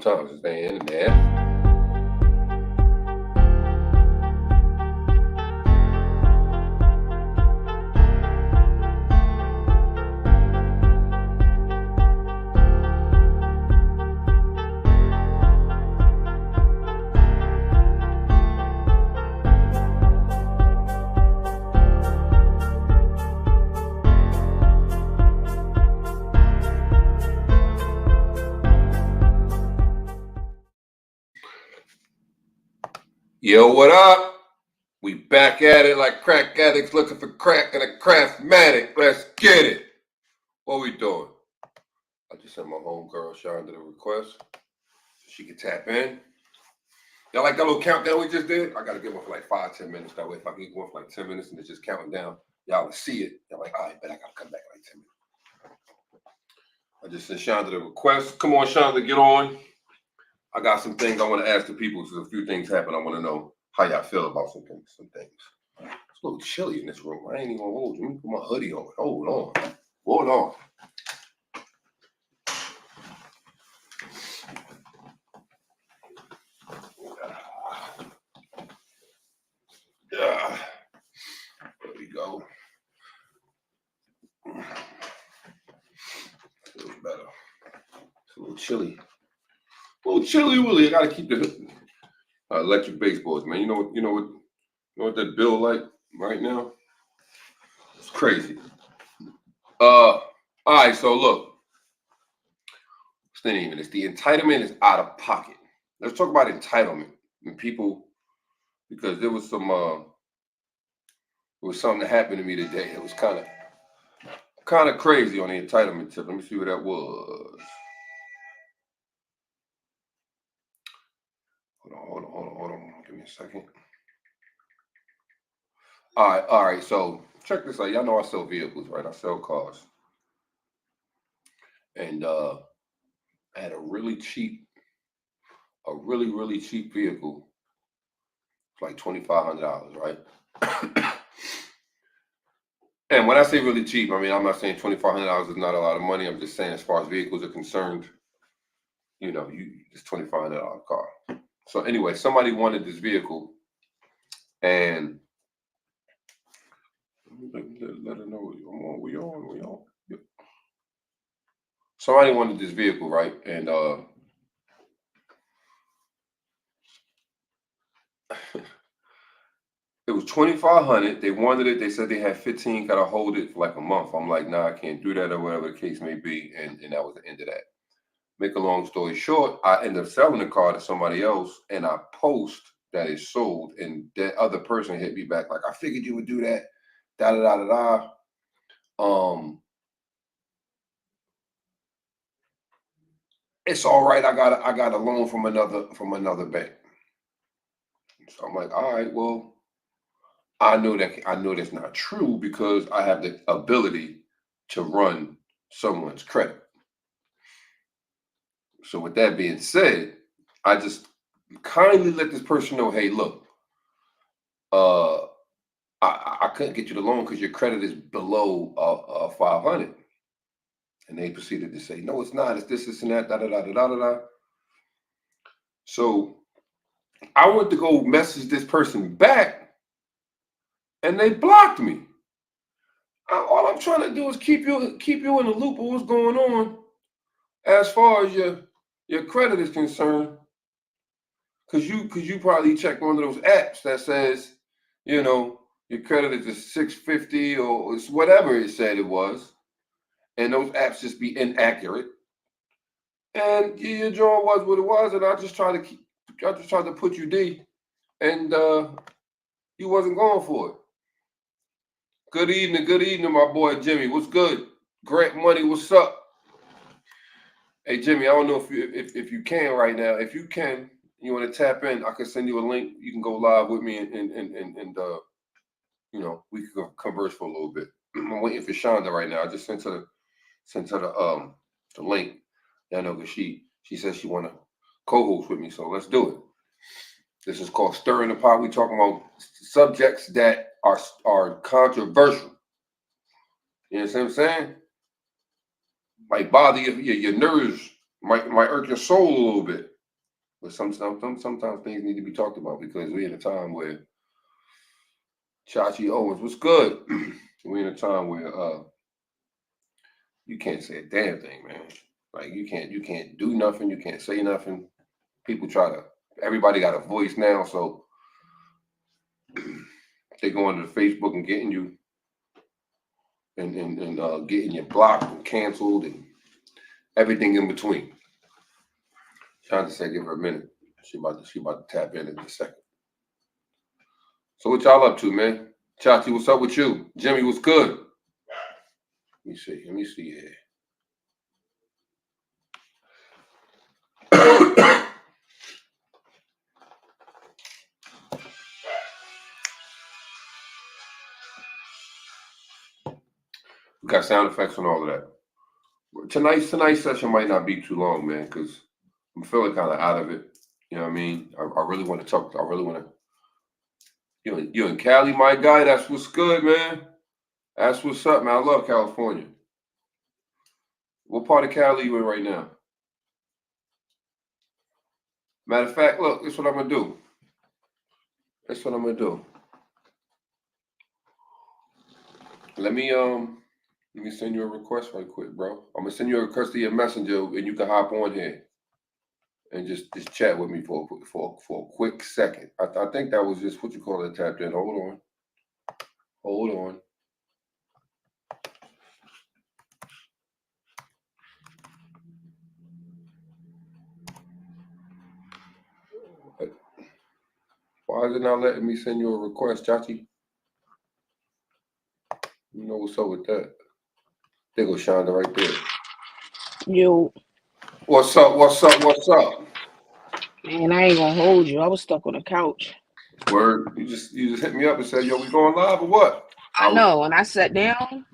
sometimes. It's the internet. Yo, what up? We back at it like crack addicts looking for crack and a craftmatic. Let's get it. What we doing? I just sent my homegirl Shonda the request so she can tap in. Y'all like that little countdown we just did? I gotta get one for like 5-10 minutes. That way if I can get one for like 10 minutes and it's just counting down, y'all will see it. Y'all like, all right, but I gotta come back in like 10 minutes. I just sent Shonda the request. Come on, Shonda, get on. I got some things I want to ask the people. Because a few things happen. I want to know how y'all feel about some things. It's a little chilly in this room. I ain't even gonna hold you. Let me put my hoodie on. Hold on. There we go. Feels better. It's a little chilly. Willie. I gotta keep the electric baseboards, man. You know what that bill like right now? It's crazy. All right, so look. It's the entitlement is out of pocket. Let's talk about entitlement and people, because there was something that happened to me today. It was kind of crazy on the entitlement tip. Let me see what that was. Hold on. Give me a second. All right. So check this out. Y'all know I sell vehicles, right? I sell cars. And I had a really cheap vehicle. It's like $2,500, right? And when I say really cheap, I mean, I'm not saying $2,500 is not a lot of money. I'm just saying as far as vehicles are concerned, it's $2,500 car. So anyway, somebody wanted this vehicle, and let her know we on. Yeah. Somebody wanted this vehicle, right? And it was $2,500. They wanted it. They said they had 15, gotta hold it for like a month. I'm like, nah, I can't do that, or whatever the case may be. And that was the end of that. Make a long story short, I end up selling the car to somebody else, and I post that it's sold, and that other person hit me back like, I figured you would do that. Da da da da da. It's all right. I got a loan from another bank. So I'm like, all right, well, I know that's not true because I have the ability to run someone's credit. So with that being said, I just kindly let this person know, hey, look, I couldn't get you the loan because your credit is below 500. And they proceeded to say, no, it's not. It's this and that, da da da da da da. So I went to go message this person back, and they blocked me. All I'm trying to do is keep you in the loop of what's going on as far as your credit is concerned, because you probably checked one of those apps that says, your credit is a 650 or it's whatever it said it was, and those apps just be inaccurate. And your drawing was what it was, and I just tried to put you D, and you wasn't going for it. Good evening, my boy Jimmy. What's good? Grant Money, what's up? Hey Jimmy, I don't know if you can right now. If you can, you want to tap in, I can send you a link. You can go live with me, and we can converse for a little bit. I'm waiting for Shonda right now. I just sent her the link. I know because she says she want to co-host with me, so let's do it. This is called Stirring the Pot. We talking about subjects that are controversial. You know what I'm saying? Might bother your nerves, might irk your soul a little bit. But sometimes things need to be talked about because we're in a time where Chachi Owens, what's good? We're in a time where you can't say a damn thing, man. Like you can't do nothing, you can't say nothing. People try to everybody got a voice now, so they go onto Facebook and getting you and getting you blocked and canceled and everything in between. Trying to say give her a minute. She about to tap in a second. So what y'all up to, man? Chachi, what's up with you? Jimmy, what's good? Let me see. Here. We got sound effects and all of that. Tonight's session might not be too long, man, because I'm feeling kind of out of it. You know what I mean? I really want to talk. I really want to. You in Cali, my guy. That's what's good, man. That's what's up, man. I love California. What part of Cali you in right now? Matter of fact, look, that's what I'm gonna do. Let me send you a request right quick, bro. I'm gonna send you a request to your messenger, and you can hop on here and just chat with me for a quick second. I think that was just what you call it tapped in. Hold on. Why is it not letting me send you a request, Chachi? You know what's up with that? There goes Shonda right there. Yo, What's up? man, I ain't gonna hold you. I was stuck on the couch. Word, you just hit me up and said, "Yo, we going live or what?" I know, and I sat down,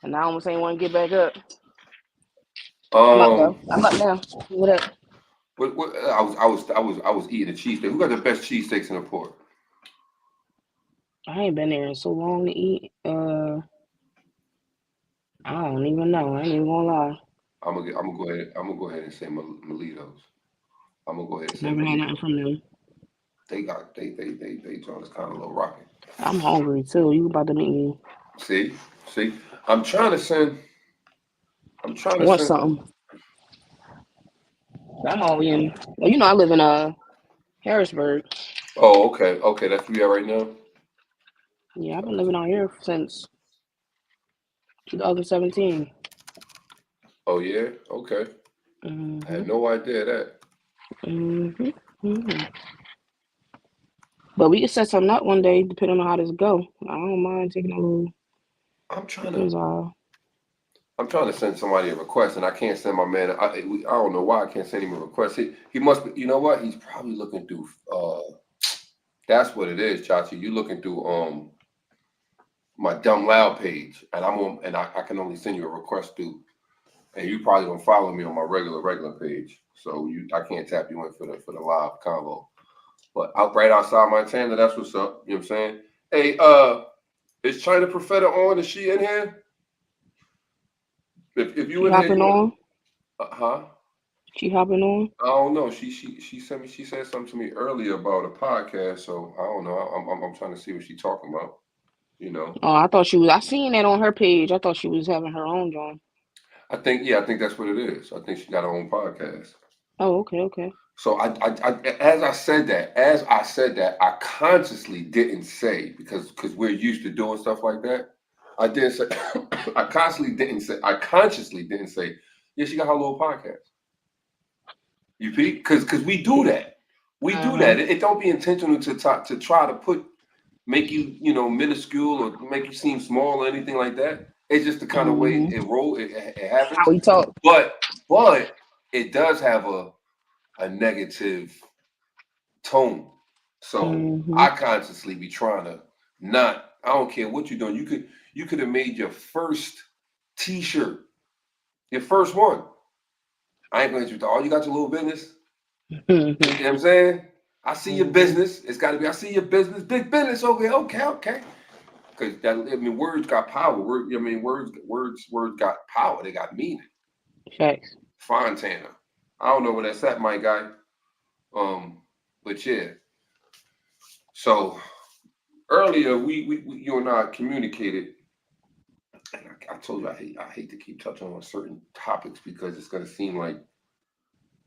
and I almost ain't want to get back up. I'm up though. I'm up now. What up? What, I was eating a cheesesteak. Who got the best cheesesteaks in the port? I ain't been there in so long to eat. I don't even know. I ain't even gonna lie. I'm gonna go ahead and say Malitos. I'm gonna go ahead and say Never had nothing Malitos. from them. They told us kind of a little rocky. I'm hungry too. You about to meet me? See, I'm trying to send. I'm trying to Want send. something? I'm all in. Well, you know I live in Harrisburg. Oh, okay. That's where you at right now. Yeah, I've been living out here since 2017. Oh yeah, okay. I Mhm. had no idea that. Mhm. Mhm. But we can set something up one day, depending on how this go. I don't mind taking a little. I'm trying to. Depends on. I'm trying to send somebody a request, and I can't send my man. I don't know why I can't send him a request. He must be. You know what? He's probably looking through. That's what it is, Chachi. You looking through my dumb loud page, and I can only send you a request through, and you probably don't follow me on my regular page, so I can't tap you in for the live convo. But out right outside my antenna, that's what's up. You know what I'm saying? Hey, is China Profeta on? Is she in here? If you She in here, hopping on. huh? She hopping on. I don't know. She sent me. She said something to me earlier about a podcast. So I don't know. I'm trying to see what she's talking about. You know. Oh, I thought she was. I seen that on her page. I thought she was having her own joint. I think that's what it is. I think she got her own podcast. Oh, okay, okay. So as I said that, I consciously didn't say because we're used to doing stuff like that. I didn't say. I consciously didn't say. Yeah, she got her little podcast. You peep? Because we do that. We do Uh-huh. that. It don't be intentional to try to make you minuscule or make you seem small or anything like that. It's just the kind of way Mhm. it happens. How we talk. But it does have a negative tone. So Mhm. I consciously be trying to not. I don't care what you're doing. You could have made your first T-shirt, your first one. I ain't gonna let you. All you got your little business. You know Mhm. what I'm saying? I see your Mhm. business. It's got to be. I see your business. Big business over here. Okay. Because words got power. Words got power. They got meaning. Facts. Fontana. I don't know where that's at, my guy. But yeah. So earlier, we you and I communicated, and I told you I hate to keep touching on certain topics because it's gonna seem like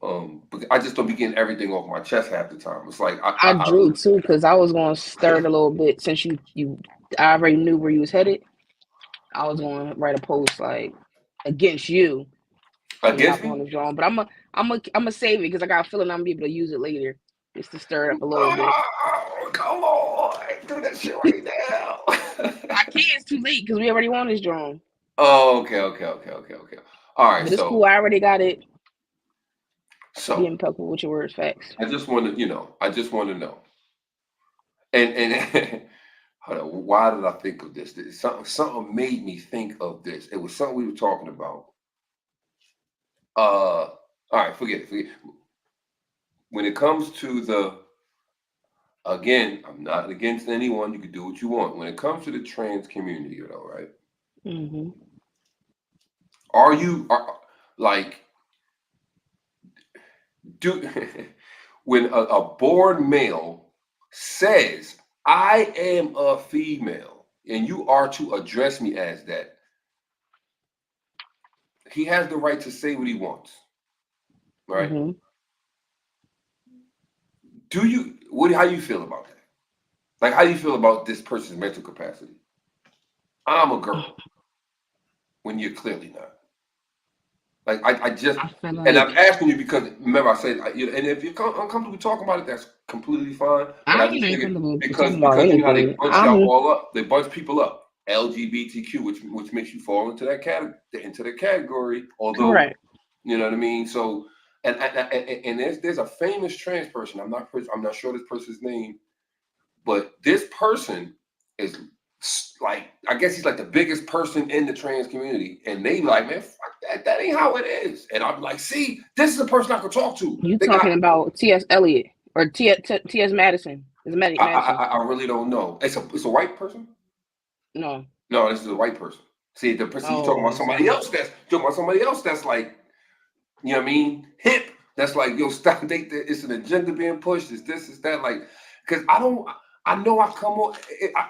but I just don't be getting everything off my chest half the time. It's like I drew too because I was going to stir it a little bit since I already knew where you was headed. I was going to write a post like against you when you against hop on me. the drawing, but I'm gonna save it because I got a feeling I'm gonna be able to use it later just to stir it up a little bit. Oh, come on, do that shit right now. I can't. It's too late because we already won this drawing. Oh, okay. All right, But it's cool. I already got it. Be so impeccable with your words, facts. I just want to, I just want to know, and hold on, why did I think of this? Something made me think of this. It was something we were talking about. All right, forget it. When it comes to again, I'm not against anyone. You can do what you want. When it comes to the trans community, though, right? Mm-hmm. Are you like do when a born male says, "I am a female," and you are to address me as that, he has the right to say what he wants, right? Mm-hmm. Do you what? How you feel about that? Like, how do you feel about this person's mental capacity? I'm a girl when you're clearly not. Like I just, I feel and I'm like asking you because remember I said, and if you're uncomfortable talking about it, that's completely fine. But I I ain't just figured uncomfortable to talk because about you know how they anything. bunch y'all all up, they bunch people up. LGBTQ, which makes you fall into that category. Although Correct. you know what I mean. So and there's a famous trans person. I'm not sure this person's name, but this person is like, I guess he's like the biggest person in the trans community, and they like, man, fuck that. That ain't how it is. And I'm like, see, this is the person I could talk to. You They got. talking about T.S. Eliot or T.S. Madison? Is it Madison? I really don't know. It's a white person. No. No, this is a white person. See, the person you talking Oh, about it's somebody else that's talking about somebody else that's like, you know what I mean, hip. That's like, yo, stop. It's an agenda being pushed. It's this, it's that. Like, because I don't. I know I come on.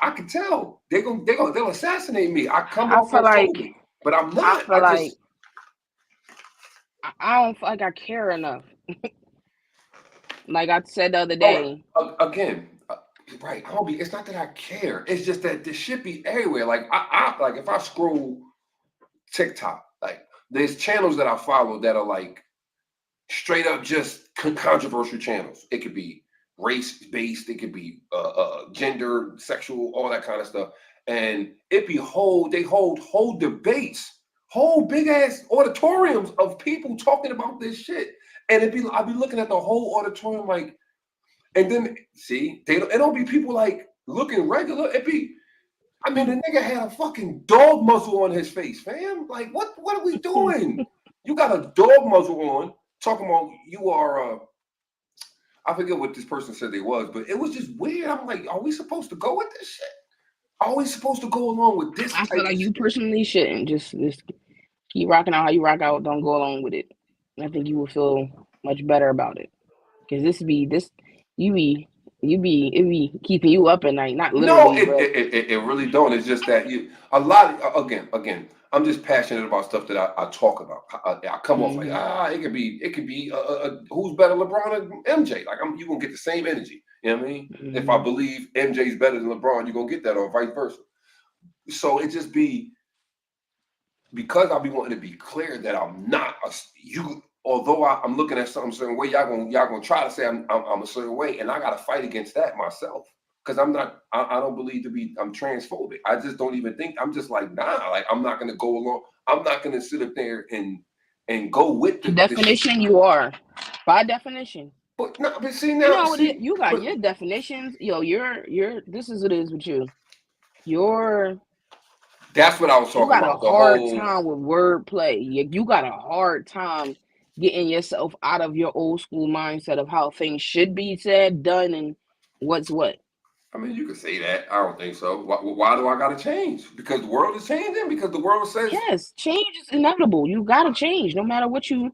I can tell they'll assassinate me. I come I off feel as like Toby, but I'm I not. feel like I don't feel like I care enough. Like I said the other Oh, day. again, right? I don't be. It's not that I care. It's just that this shit be everywhere. Like I like if I scroll TikTok, like there's channels that I follow that are like straight up just controversial channels. It could be race based, it could be gender, sexual, all that kind of stuff, and it be they hold whole debates, whole big ass auditoriums of people talking about this shit, and I'll be looking at the whole auditorium like, and then see it don't be people like looking regular. It be, I mean, the nigga had a fucking dog muzzle on his face, fam. Like, what are we doing? You got a dog muzzle on, talking about you are. I forget what this person said they was, but it was just weird. I'm like, are we supposed to go with this shit? Are we supposed to go along with this I feel type of like you shit? personally shouldn't just keep rocking out how you rock out. Don't go along with it. I think you will feel much better about it because you be it be keeping you up at night. Not No, literally, but it really don't. It's just that you a lot again. I'm just passionate about stuff that I talk about. I come off like, mm-hmm, it could be who's better, LeBron or MJ? Like you gonna get the same energy. You know what I mean? If I mm-hmm. believe MJ's better than LeBron, you're gonna get that, or vice versa. So it just be because I be wanting to be clear that I'm not you. Although I'm looking at something a certain way, y'all gonna try to say I'm a certain way, and I gotta fight against that myself because I'm not. I don't believe to be. I'm transphobic. I just don't even think. I'm just like, nah. Like I'm not gonna go along. I'm not gonna sit up there and go with By the shit. definition, you are. By definition, But no, but see you now, know what it. see, You got but your definitions. Yo, you're. This is what it is with you. You're that's what I was you talking got a about. The hard whole. time with wordplay. You got a hard time getting yourself out of your old school mindset of how things should be said, done, and what's what. I mean, you could say that. I don't think so. Why do I got to change? Because the world is changing. Because the world says Yes, change is inevitable. You gotta change, no matter what you.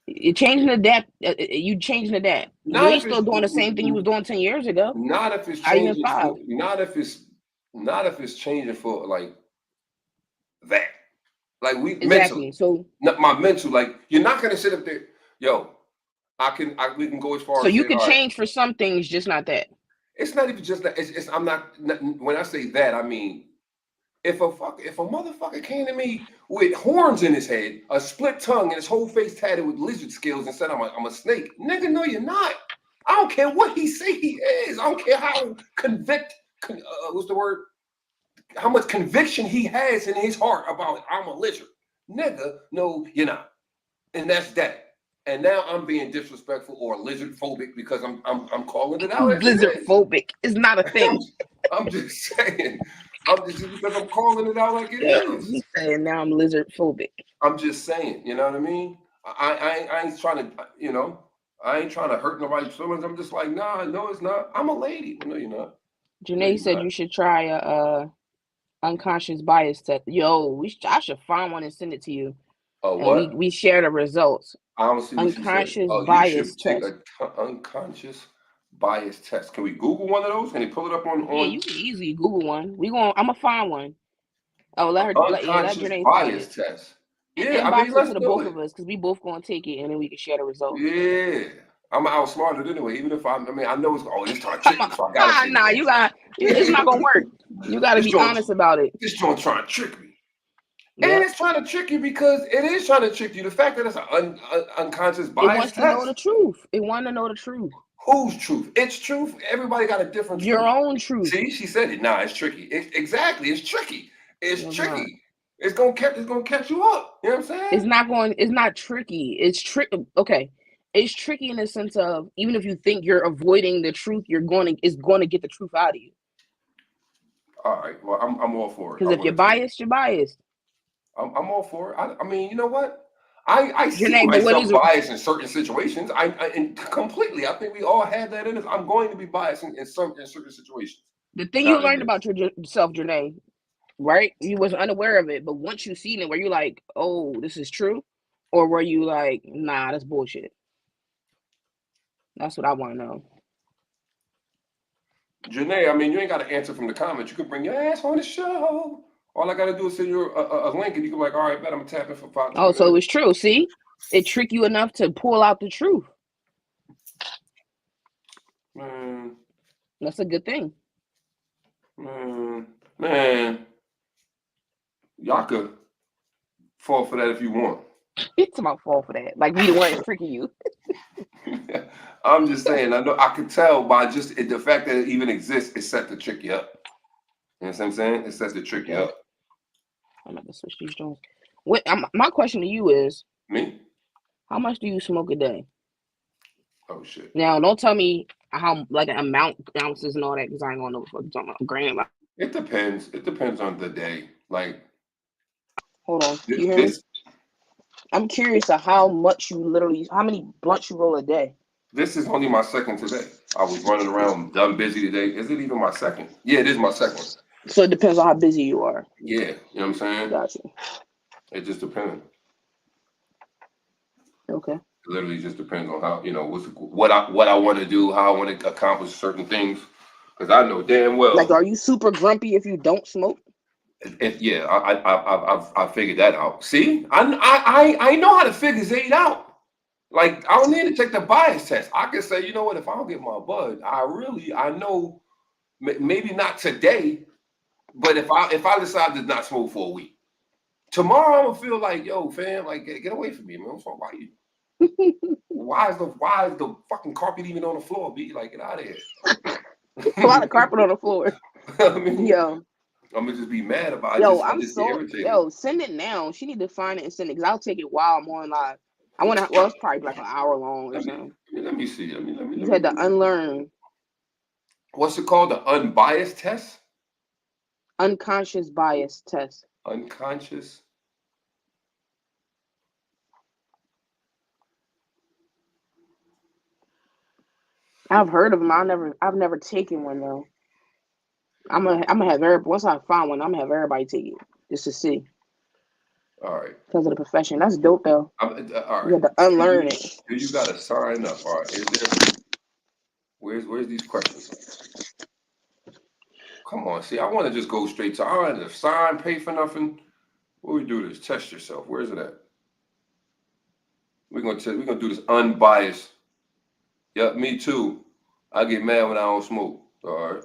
You changing the depth. You changing the depth. You Not ain't if still it's doing the same thing you was doing 10 years ago. not if it's Not even changing 5. for not if it's changing for like that. Like we mentally, Exactly. So not my mental. Like you're not gonna sit up there, yo. We can go as far so as you saying, could all right. change for some things, just not that. It's not even just that. It's I'm not. When I say that, I mean if a motherfucker came to me with horns in his head, a split tongue, and his whole face tatted with lizard scales, and said I'm a snake, nigga, no, you're not. I don't care what he say he is. I don't care how what's the word? How much conviction he has in his heart about I'm a lizard, nigga. No, you're not, and that's that. And now I'm being disrespectful or lizard phobic because I'm calling it out as it Lizard is. phobic is not a I'm, thing. I'm just saying. I'm just because I'm calling it out like it Yo, is. he said now I'm lizard phobic. I'm just saying. You know what I mean? I ain't trying to. I ain't trying to hurt nobody's feelings. I'm just like, nah, no, it's not. I'm a lady. No, you're not. No, Janae you're said not. you should try a unconscious bias test. Yo, I should find one and send it to you, Oh, and what? we share the results. I don't see what she said. Unconscious Oh, you bias should take test. a unconscious bias test. Can we Google one of those? Can you pull it up Yeah, on you can easily Google one. I'm gonna find one. Oh, let unconscious Janae find it. bias test? And Yeah, I mean, inbox it to let's the do both it. of us because we both gonna take it and then we can share the results. Yeah, I'm outsmarted anyway. Even if I mean, I know it's this trying to trick me, so I gotta take Nah, it's not gonna work. You gotta this be joint. honest about it. This joint trying to trick me, and Yep. it's trying to trick you because it is trying to trick you. The fact that it's an unconscious It bias wants to know test. the truth. It wants to know the truth. Whose truth? It's truth. Everybody got a different Your truth. own truth. See, she said it. Nah, it's tricky. Exactly. It's tricky. It's No, it's not. tricky. It's gonna catch you up. You know what I'm saying? It's not tricky. It's okay. It's tricky in the sense of even if you think you're avoiding the truth, it's going to get the truth out of you. All right. Well, I'm all for it. Because I if you're want to take it. biased, you're biased. I'm all for it. I mean, you know what? I see Janae, but what myself is it? biased in certain situations. And completely. I think we all have that in us. I'm going to be biased in certain situations. The thing you learned Nowadays. about yourself, Janae, right? You was unaware of it, but once you seen it, were you like, oh, this is true? Or were you like, nah, that's bullshit? That's what I want to know. Janae, I mean, you ain't got to answer from the comments. You can bring your ass on the show. All I got to do is send you a link, and you can be like, all right, bet I'm going to tap in for 5 Oh, 20 so it minutes. was true. See, it tricked you enough to pull out the truth. Man, That's a good thing. man. Y'all could fall for that if you want. It's my fault for that. Like we the ones tricking you. I'm just saying, I know I could tell by just the fact that it even exists, it's set to trick you up. You know what I'm saying? It's set to trick you Okay, up. I'm about to switch these joints. My question to you is, Me? how much do you smoke a day? Oh shit. Now, don't tell me how like an amount, ounces, and all that, because I ain't gonna know what you're talking about. Gram. It depends. It depends on the day. Like Hold on, you hear me? this I'm curious of how many blunts you roll a day. this is only my second today. I was running around done busy today. Is it even my second? Yeah, it is my second. So it depends on how busy you are. Yeah, you know what I'm saying? Gotcha. It just depends. Okay. It literally just depends on how, what I want to do, how I want to accomplish certain things. Because I know damn Like, well are you super grumpy if you don't smoke? yeah, I figured that out. See, I know how to figure Zayd out. Like I don't need to take the bias test. I can say, you know what, if I don't get my bud, I know maybe not today, but if I decide to not smoke for a week, tomorrow I'm gonna feel like, yo, fam, like get away from me, man. So why is the fucking carpet even on the floor? Be like, get out of here. A lot of carpet on the floor. I mean, Yo, I'm gonna just be mad about it. I just get irritated. send it now. She need to find it and send it because I'll take it while I'm on live. I want to. Well, it's probably like an hour long or something. Let me see. You had to unlearn What's it called? The unbiased test? unconscious bias test. Unconscious. I've heard of them. I've never taken one though. I'm gonna have once I find one. I'm gonna have everybody take it just to see. All right. because of the profession. That's dope though. All You right. have to unlearn it. You got to sign up. All right. Is there? Where's these questions? Come on. See, I want to just go straight to. I don't have to sign, pay for nothing. What we do this? Test yourself. Where's it at? We're gonna do this unbiased. Yep, me too. I get mad when I don't smoke. All right.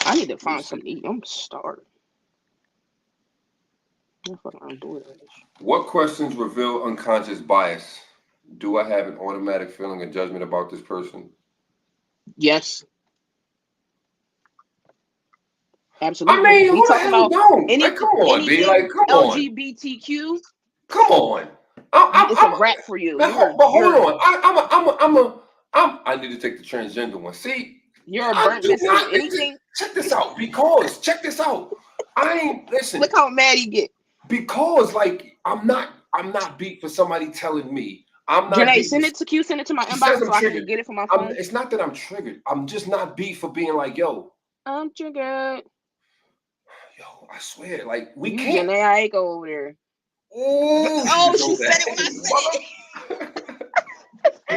I need to Let me find see. something to eat. I'm starving. I'm doing this. What questions reveal unconscious bias? Do I have an automatic feeling of judgment about this person? Yes, I absolutely. mean, We who the talking hell about don't? Like, come on, B. anything Like, come on. LGBTQ. Come on. It's a wrap for you. But hold on. I need to take the transgender one. See, You're a I burnt do biscuit. not. Anything. Check this out. Because check this out. I ain't listen. Look how mad you get. Because like I'm not beat for somebody telling me. I'm not Janae, beat. send it to Q. Send it to my She says inbox I'm so I can triggered. get it from my phone. It's not that I'm triggered. I'm just not beat for being like, yo, I'm triggered. I swear, like we You can't. Janae Aiko over there. Ooh, Oh, she said it when I said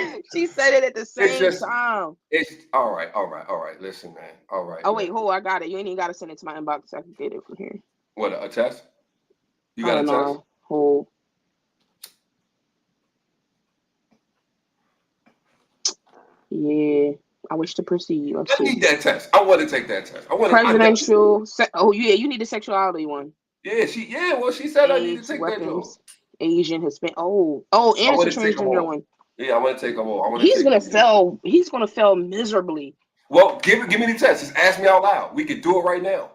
it. She said it at the same time. It's all right. Listen, man. All right. Oh man. wait, hold. I got it. You ain't even got to send it to my inbox so I can get it from here. What, a test? You I got a don't test? know. Hold. Yeah. I wish to proceed. Let's I see. need that test. I want to take that test. Presidential. Oh yeah, you need the sexuality one. Yeah. Well, she said I need to AIDS, take that job. weapons, Asian, Hispanic. And I it's a want to take them transgender all. one. Yeah, I want to take them all. I want to He's take gonna them. fail. He's gonna fail miserably. Well, give me the test. Just ask me out loud. We could do it right now.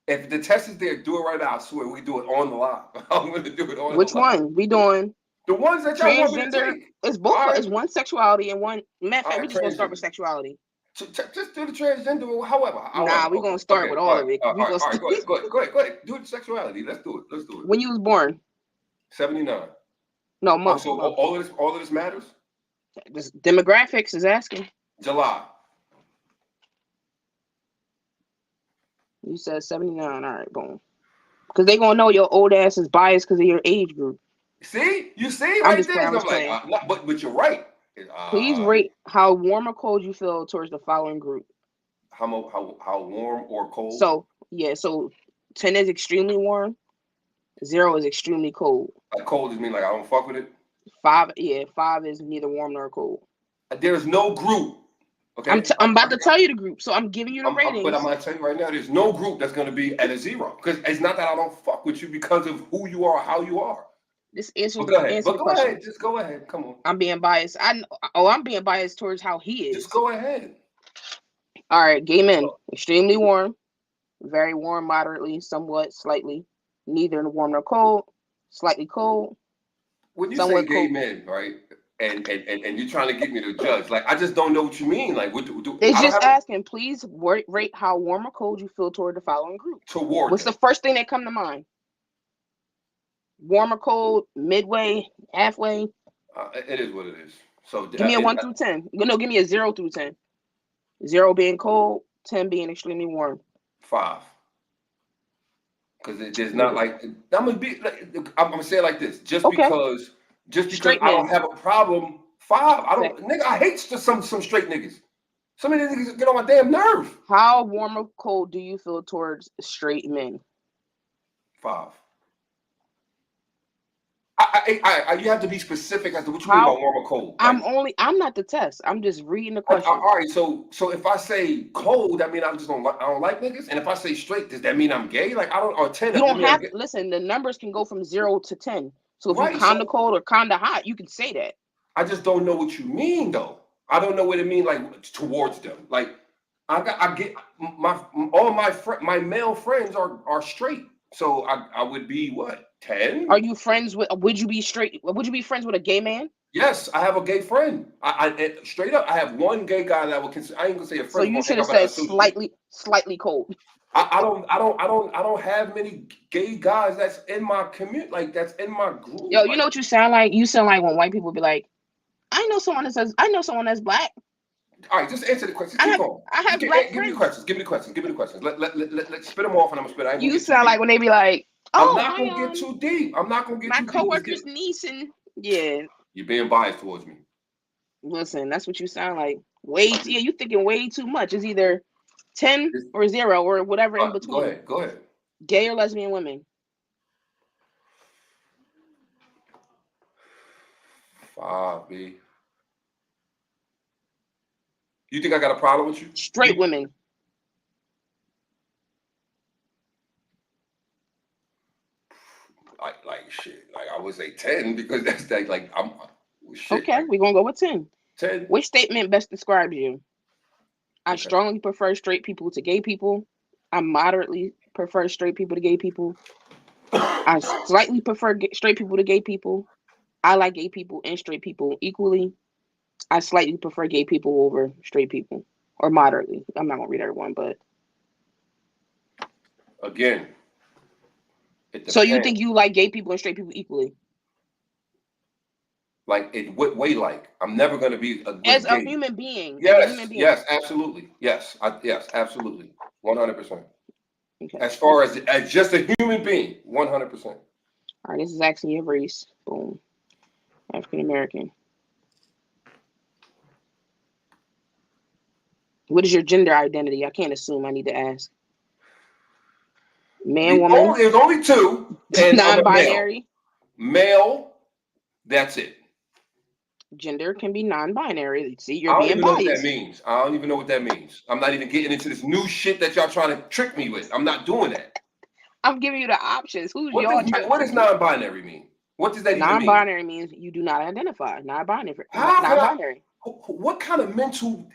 If the test is there, do it right now. I swear we do it on the live. I'm gonna do it on Which the live. one? We doing The ones that y'all want me to transgender. take. It's both. All right. It's one sexuality and one. Matter of All fact, right, we just gonna start with transgender. sexuality. Just do the transgender. However. Nah, we Okay. gonna start Okay. with All all right. of it. All We right. gonna All right. Go ahead. Do it. Sexuality. Let's do it. When you was born? 79. No, Oh, month. so month. all of this matters. This demographics is asking. July. You said 79. All right, boom. Because they gonna know your old ass is biased because of your age group. See, I'm right just there. playing. I'm I'm just like, playing. but you're right. Please rate how warm or cold you feel towards the following group. How warm or cold? So 10 is extremely warm. 0 is extremely cold. Like cold is mean like I don't fuck with it. 5 is neither warm nor cold. There's no group. Okay. I'm about to tell you the group, so I'm giving you the ratings. But I'm gonna tell you right now, there's no group that's gonna be at a 0 because it's not that I don't fuck with you because of who you are, how you are. This answers Go ahead. answer the question. Ahead. Just go ahead. Come on. I'm being biased. I'm being biased towards how he is. Just go ahead. All right, gay men, extremely warm, very warm, moderately, somewhat, slightly, neither warm nor cold, slightly cold. When you say gay men, right, and you're trying to get me to judge, like I just don't know what you mean. Like, it's just asking. Please rate how warm or cold you feel toward the following group. What's the first thing that come to mind? Warm or cold, midway, halfway? It is what it is. So give me a 1 through 10. No, give me a 0 through 10. 0 being cold, 10 being extremely warm. 5. Because there's not like I'm gonna say it like this. Just because straight I don't have a problem. 5. I don't, nigga. I hate some straight niggas. Some of these niggas get on my damn nerve. How warm or cold do you feel towards straight men? 5. You have to be specific as to what you mean by warm or cold. Like, I'm not the test. I'm just reading the question. All right, so if I say cold, that mean I don't like niggas, and if I say straight, does that mean I'm gay? Like I don't, or 10. You don't have to listen. The numbers can go from 0 to 10. So if you're kind of cold or kind of hot, you can say that. I just don't know what you mean though. I don't know what it means like towards them. Like I get all my male friends are straight. So I would be what, 10? Are you friends with? Would you be straight? Would you be friends with a gay man? Yes, I have a gay friend. I straight up, I have one gay guy that will consider. I ain't gonna say a friend. So you should have said slightly cold. I don't have many gay guys that's in my community, like that's in my group. Yo, you know what you sound like? You sound like when white people be like, I know someone that's black. All right, just answer the question. I Keep have going. I Just have black give me the friends. questions. Give me the questions. Give me the questions. Let's spit them off, and I'm gonna spit. I ain't gonna You get too sound like deep. when they be like, I'm "Oh, not my gonna get too deep. I'm not gonna get my too deep. Just coworker's niece," and yeah. you're being biased towards me. Listen, that's what you sound like. Yeah, you thinking way too much. It's either 10 Just, or 0 or whatever in go between. ahead. Go ahead. Gay or lesbian women. 5B. You think I got a problem with you? Straight women. Like shit. Like I would say 10 because that's like I'm shit. Okay, Like we're gonna go with 10. 10. Which statement best describes you? I Okay. strongly prefer straight people to gay people. I moderately prefer straight people to gay people. I slightly prefer straight people to gay people. I like gay people and straight people equally. I slightly prefer gay people over straight people, or moderately. I'm not gonna read everyone, but Again, it so you depends. think you like gay people and straight people equally? Like it what way like I'm never gonna be As with a gay. human being, as a human Yes, being. yes, absolutely. Yes, yes, absolutely. 100%. Okay. As far as just a human being, 100%. All right. This is asking your race. Boom. African American. What is your gender identity? I can't assume. I need to ask. Man, woman, There's only two, and I'm a male. non-binary. Male, that's it. Gender can be non-binary. See, I you're don't being even know what that biased. means. I don't even know what that means. I'm not even getting into this new shit that y'all trying to trick me with. I'm not doing that. I'm giving you the options. Who's y'all trying to What trick does you? non-binary mean? What does that even mean? Non-binary means you do not identify. Non-binary. How can I? Non-binary. What kind of mental?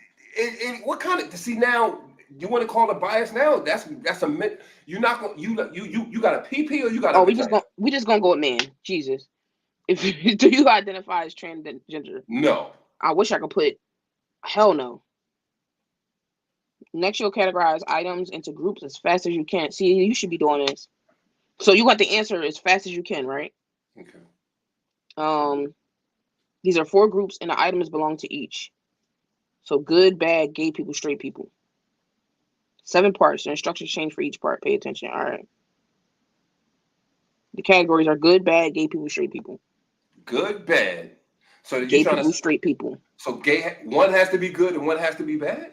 What kind of? See now, you want to call it bias now? That's a. You're not going. You got a PP or you got a Oh, vagina? we just gonna go with man. Jesus. If do you identify as transgender? No. I wish I could put hell no. Next, you'll categorize items into groups as fast as you can. See, you should be doing this. So you want the answer as fast as you can, right? Okay. These are 4 groups, and the items belong to each. So good, bad, gay people, straight people. 7 parts. The instructions change for each part. Pay attention. All right. The categories are good, bad, gay people, straight people. Good, bad. So you Gay trying people, to? straight people. So gay. One has to be good and one has to be bad.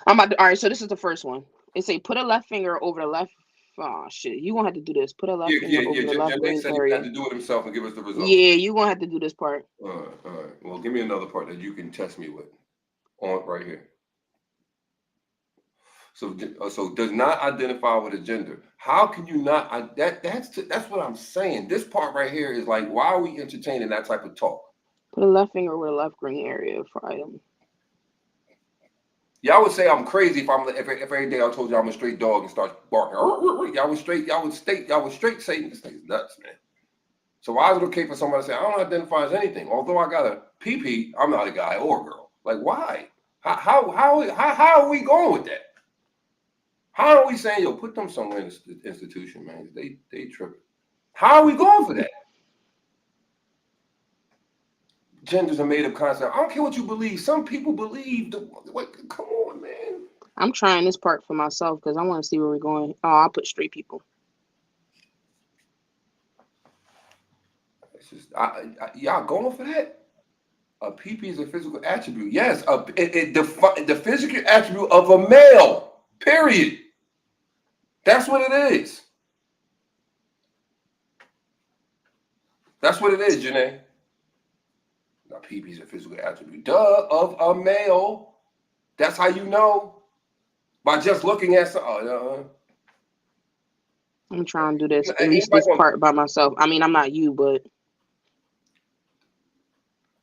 All right. So this is the first one. It say put a left finger over the left. Oh shit! You gonna have to do this. Put a left finger over the left Janae green said he had area. to do it himself and give us the results. Yeah, you gonna have to do this part. All right. Well, give me another part that you can test me with. On right here. So does not identify with a gender. How can you not? That's what I'm saying. This part right here is like, why are we entertaining that type of talk? Put a left finger over the left green area for item. Y'all would say I'm crazy if every day I told you I'm a straight dog and start barking. Y'all would straight say this thing's nuts, man. So why is it okay for somebody to say I don't identify as anything? Although I got a PP, I'm not a guy or a girl. Like why? How are we going with that? How are we saying, yo, put them somewhere in the institution, man? They tripping. How are we going for that? Gender's a made up concept. I don't care what you believe. Some people believe. Come on, man. I'm trying this part for myself because I want to see where we're going. Oh, I'll put straight people. It's just, y'all going for that? A PP is a physical attribute. Yes, the physical attribute of a male. Period. That's what it is. That's what it is, Janae. Now, PP is a physical attribute. Duh, of a male. That's how you know. By just looking at some. I'm trying to do this, at least this part by myself. I mean, I'm not you, but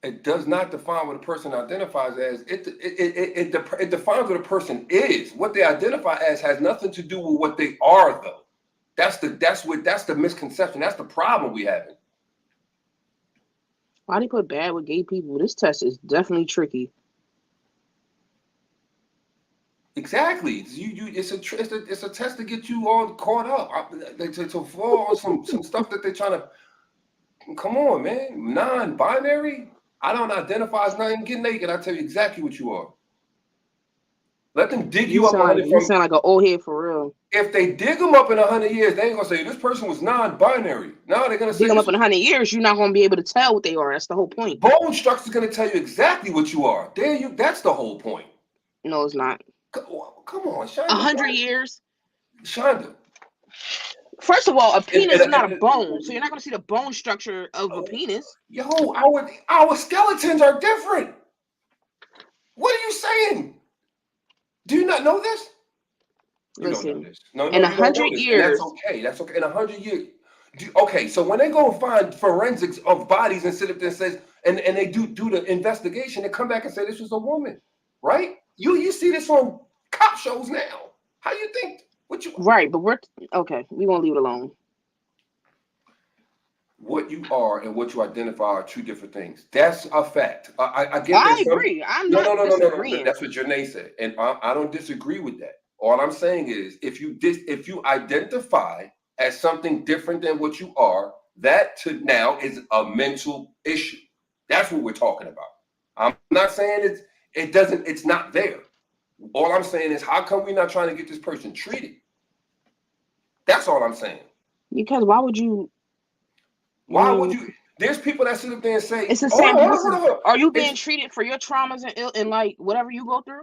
it does not define what a person identifies as. It defines what a person is. What they identify as has nothing to do with what they are, though. That's the misconception. That's the problem we have. why do you put bad with gay people? This test is definitely tricky. Exactly. It's a test to get you all caught up. To fall on some stuff that they're trying to. Come on, man. Non-binary. I don't identify as nothing. Get naked. I tell you exactly what you are. Let them dig you up 100 You from. sound like an old head for real. If they dig them up in 100 years, they ain't gonna say this person was non-binary. No, they're gonna say Dig them this up in 100 years, you're not gonna be able to tell what they are. That's the whole point. bone structure is gonna tell you exactly what you are. There you. That's the whole point. No, it's not. Come on, Shonda. 100 years. Shonda. First of all, a penis is not a And, bone, so you're not gonna see the bone structure of a penis. yo, our skeletons are different. What are you saying? Do you not know this? You don't know Listen, this. No, in you don't know 100 this. And that's years, okay. That's okay. In 100 years. Okay, so when they go and find forensics of bodies and sit up there and says, and they do the investigation, they come back and say this was a woman, right? You see this on cop shows now. How you think? What you right? But we're okay. We're gonna leave it alone. What you are and what you identify are two different things. That's a fact. I get I that. agree. I'm No, not no, no, no, no, no. disagreeing. That's what Janae said, and I don't disagree with that. All I'm saying is, if you identify as something different than what you are, that to now is a mental issue. That's what we're talking about. I'm not saying it's not there. All I'm saying is, how come we're not trying to get this person treated? That's all I'm saying. Because why would you? Why would you? There's people that sit up there and say, It's the "Hold same on, hold on, process. hold on." Are you being treated for your traumas and like whatever you go through?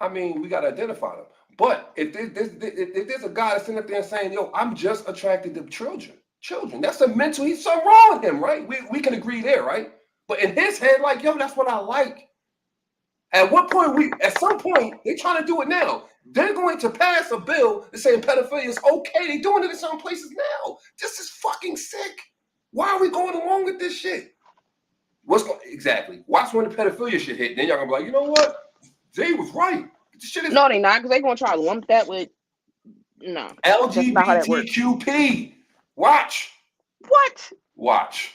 I mean, we got to identify them. But if there's a guy that's sitting up there and saying, "Yo, I'm just attracted to children," that's a mental. He's something wrong with him, right? We can agree there, right? But in his head, like, yo, that's what I like. At some point, they're trying to do it now. They're going to pass a bill that's saying pedophilia is okay. They're doing it in some places now. This is fucking sick. Why are we going along with this shit? Exactly? Watch when the pedophilia shit hit. Then y'all gonna be like, you know what? Jay was right. This shit is No, they not, because they're gonna try to lump that with no. That's not how that works. LGBTQP. Watch. What? Watch.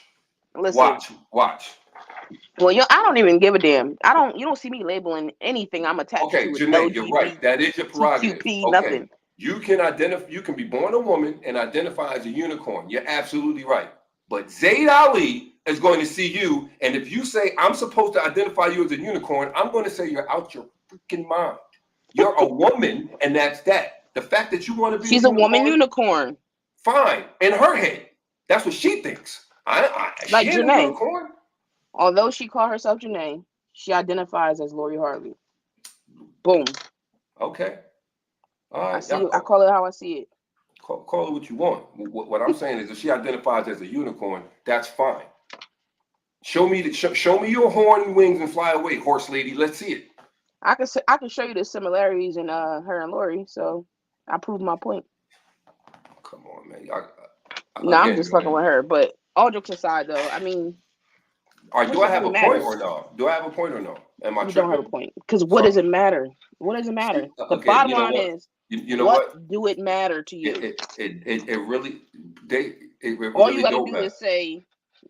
Listen. Watch. Well, I don't even give a damn. You don't see me labeling anything I'm attached Okay, to with Janae, you're right. That is your prerogative. LGBTQP, Okay. nothing. You can be born a woman and identify as a unicorn. You're absolutely right. But Zayd Ali is going to see you, and if you say I'm supposed to identify you as a unicorn, I'm going to say you're out your freaking mind. You're a woman, and that's that. The fact that you want to be She's a woman unicorn. Fine. In her head. That's what she thinks. Like she ain't a unicorn. Although she called herself Janae, she identifies as Lori Harvey. Boom. Okay. All right. I see. I call it how I see it. Call it what you want. What I'm saying is, if she identifies as a unicorn, that's fine. Show me your horn and wings and fly away, horse lady. Let's see it. I can show you the similarities in her and Lori. So I proved my point. Come on, man. I'm just fucking with her. But all jokes aside, though, I mean, all right, do I have a point or no? Do I have a point or no? Am I tripping? You don't have a point. Because what does it matter? What does it matter? The bottom line is, you know what? Do it matter to you? It really all you gotta do is say.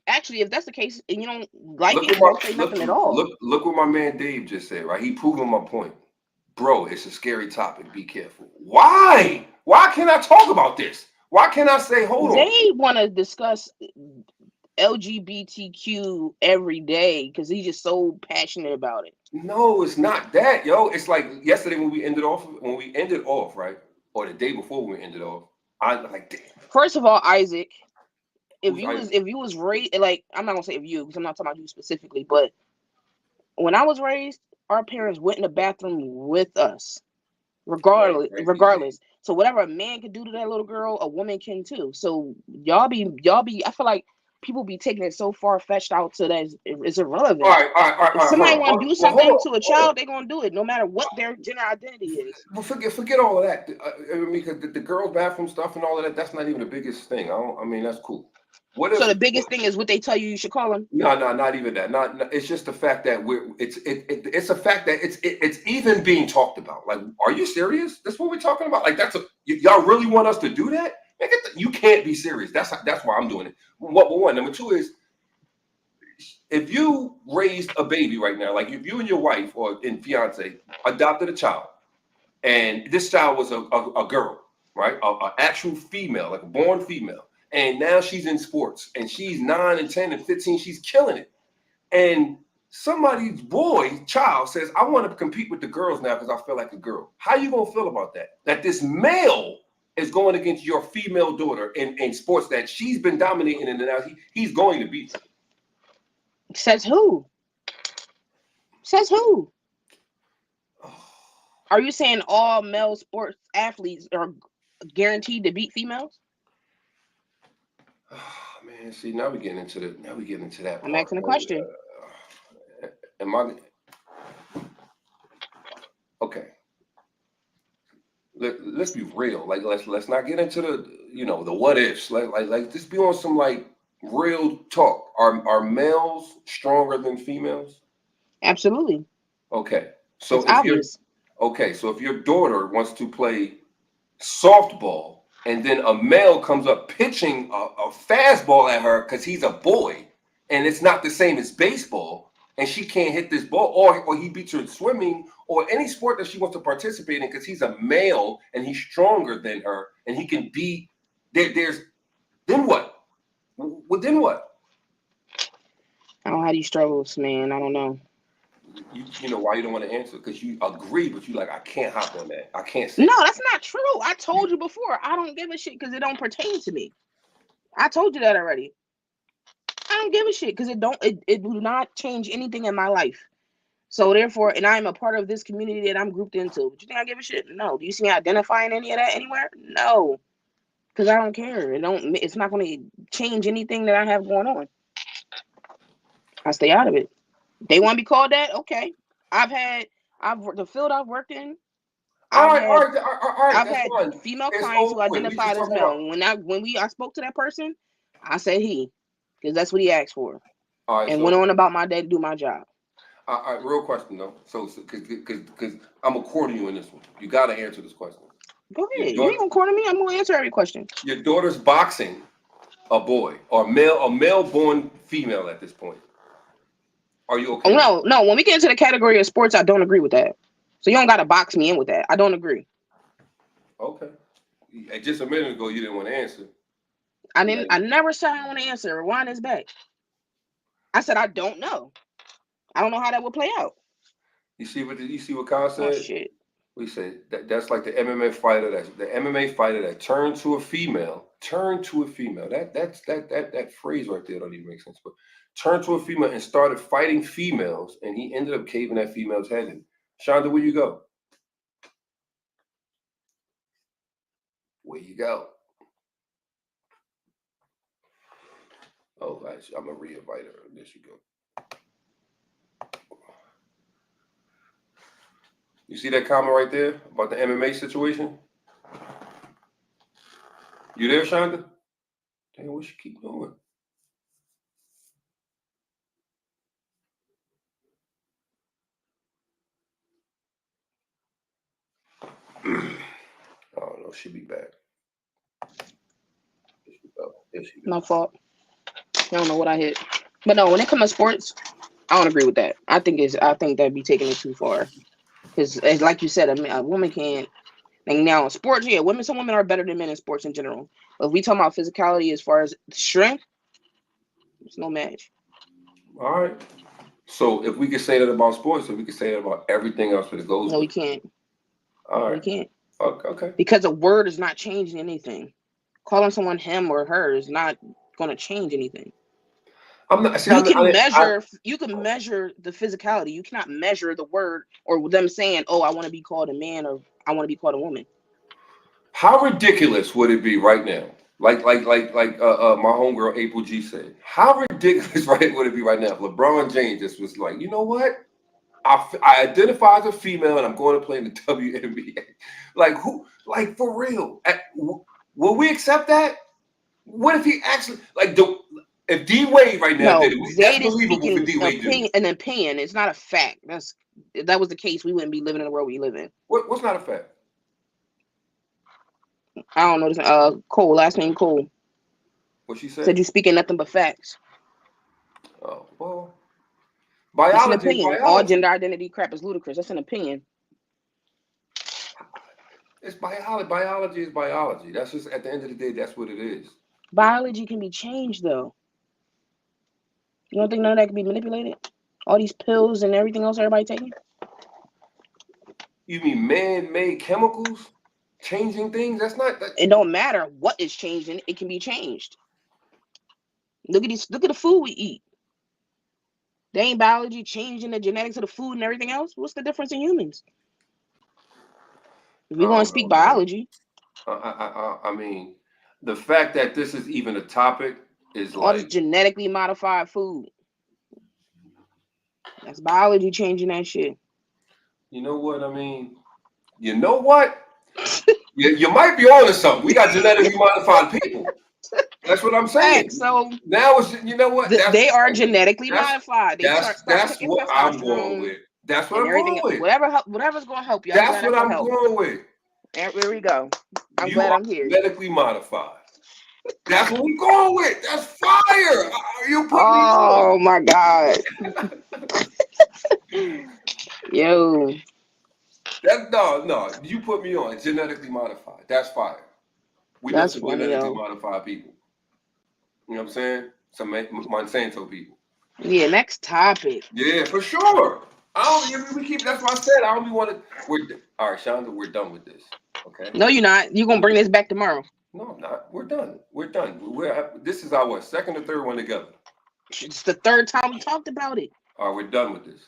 Actually, if that's the case, and you don't like it, don't say nothing at all. Look what my man Dave just said. Right, he proving my point, bro. It's a scary topic. Be careful. Why? Why can't I talk about this? Why can't I say, hold on? They want to discuss LGBTQ every day because he's just so passionate about it. No, it's not that, yo. It's like yesterday when we ended off, right? Or the day before we ended off. I like, damn. First of all, Isaac, if you was raised, like, I'm not gonna say if you, because I'm not talking about you specifically, but when I was raised, our parents went in the bathroom with us, regardless. So whatever a man can do to that little girl, a woman can too. So y'all be. I feel like people be taking it so far fetched out to that it's irrelevant. All right. If somebody want to do something to a child, they're gonna do it, no matter what their gender identity is. Well, forget all of that. I mean, because the girls' bathroom stuff and all of that—that's not even the biggest thing. I mean, that's cool. So the biggest thing is what they tell you should call them. No, not even that. Not it's just the fact that it's a fact that it's even being talked about. Like, are you serious? That's what we're talking about. Like, y'all really want us to do that? Man, you can't be serious. That's why I'm doing it. One. Number two is, if you raised a baby right now, like if you and your wife or fiance adopted a child, and this child was a girl, right? An actual female, like a born female. And now she's in sports, and she's 9 and 10 and 15. She's killing it. And somebody's child says, I want to compete with the girls now because I feel like a girl. How you gonna feel about that? That this male is going against your female daughter in sports that she's been dominating and now he's going to beat her. Says who? Says who? Are you saying all male sports athletes are guaranteed to beat females? Oh, man, see, now we're getting into that I'm part. asking a question. Okay? Let's be real. Like let's not get into the what ifs. Like just be on some like real talk. Are males stronger than females? Absolutely. Okay. So it's obvious. So if your daughter wants to play softball and then a male comes up pitching a fastball at her because he's a boy and it's not the same as baseball and she can't hit this ball or he beats her in swimming or any sport that she wants to participate in because he's a male and he's stronger than her and he can beat then what? Well, then what? I don't have these struggles, man. I don't know. You know why you don't want to answer? Because you agree, but you like, I can't hop on that. I can't say No, that. that's not true. I told you before. I don't give a shit because it don't pertain to me. I told you that already. I don't give a shit because it do not change anything in my life. So therefore, and I'm a part of this community that I'm grouped into. But you think I give a shit? No. Do you see me identifying any of that anywhere? No. Because I don't care. It's not going to change anything that I have going on. I stay out of it. They want to be called that? Okay. The field I've worked in, All I've right. That's had fine. female It's clients who over with. We just identified as talking male. about. I spoke to that person, I said he, because that's what he asked for, All right. and So, went on about my day to do my job. all right. Real question though. So, because I'm a quarter you in this one. You got to answer this question. Go Your ahead. You ain't daughter, gonna corner me. I'm gonna answer every question. your daughter's boxing a boy or male born female at this point. Are you okay with it? No. When we get into the category of sports, I don't agree with that. So you don't gotta box me in with that. I don't agree. Okay. Just a minute ago, you didn't want to answer. I never said I want to answer. Rewind this back. I said I don't know. I don't know how that would play out. You see what Kyle Oh said? shit. We say that's like the MMA fighter that turned to a female. That phrase right there don't even make sense. But turned to a female and started fighting females, and he ended up caving that female's head in. Shonda, where you go? Where you go? Oh, I'm gonna re-invite her. There she go. You see that comment right there about the MMA situation? You there, Shonda? Damn, where she keep going? I don't know. She'll be back. There she My go. fault. I don't know what I hit. But no, when it comes to sports, I don't agree with that. I think that'd be taking it too far. Because like you said, a woman can't. Like now in sports, yeah, some women are better than men in sports in general. But if we talk about physicality as far as strength, it's no match. All right. So if we could say that about sports, so we could say that about everything else that it goes No, we with. can't. All We right. can't. Okay. Because a word is not changing anything. Calling someone him or her is not going to change anything. I'm not. See, You can measure the physicality. You cannot measure the word or them saying, "Oh, I want to be called a man" or "I want to be called a woman." How ridiculous would it be right now? Like my homegirl April G said. How ridiculous would it be right now if LeBron James just was like, you know what? I identify as a female and I'm going to play in the WNBA. Like who? Like for real? Will we accept that? What if he actually if D Wade right now No, did it? That's Zayd is believable for speaking D Wade to do. an opinion. It's not a fact. That was the case. We wouldn't be living in the world we live in. What's not a fact? I don't know this. Cole, last name Cole. What she said? Said you speaking nothing but facts. Oh well, It's an biology is opinion. All biology. gender identity crap is ludicrous. That's an opinion. It's biology. Biology is biology. That's just at the end of the day, that's what it is. Biology can be changed though. You don't think none of that can be manipulated? All these pills and everything else everybody taking. You mean man-made chemicals changing things? That's not that. It don't matter what is changing; it can be changed. Look at these. Look at the food we eat. They ain't biology changing the genetics of the food and everything else. What's the difference in humans? If I we're going to don't speak know, man. biology, I mean, the fact that this is even a topic is all this like, genetically modified food, that's biology changing that shit. you know what I mean? You know what? You might be on to something. We got genetically modified people. That's what I'm saying. Facts. So Now it's, you know what? they are genetically that's modified. They start that's taking what I'm going testosterone with. That's what and I'm going everything. with. Whatever's going to help you. I'm That's glad I what could I'm help. going with. There we go. I'm You glad are I'm here. genetically modified. That's what we're going with. That's fire. You put me Oh on. my God. Yo. No. You put me on. Genetically modified. That's fire. We love That's some funny, genetically yo. modified people. You know what I'm saying? Some Monsanto people. Yeah, next topic. Yeah, for sure. I don't. We keep. That's what I said. I only want to. All right, Shonda. We're done with this. Okay. No, you're not. You're gonna bring this back tomorrow. No, I'm not. We're done. We're done. This is our what, second or third one together. It's the third time we talked about it. All right, we're done with this.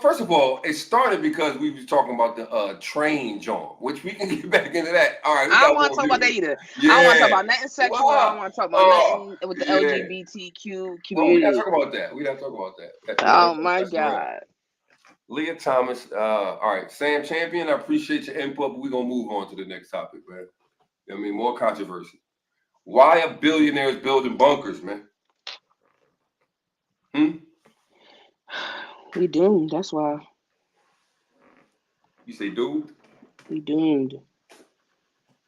First of all, it started because we was talking about the train jump, which we can get back into that. All right, we I don't got want to more talk about that music. either. I don't want to talk Yeah. about nothing sexual. I don't Wow. want to talk about Oh, nothing with the yeah. LGBTQ Well, we gotta community. talk about that. We gotta talk about that. Oh my That's real. God. Leah Thomas. All right, Sam Champion. I appreciate your input, but we're gonna move on to the next topic, man. I mean, more controversy. Why are billionaires building bunkers, man? We doomed. That's why. You say, dude? We doomed.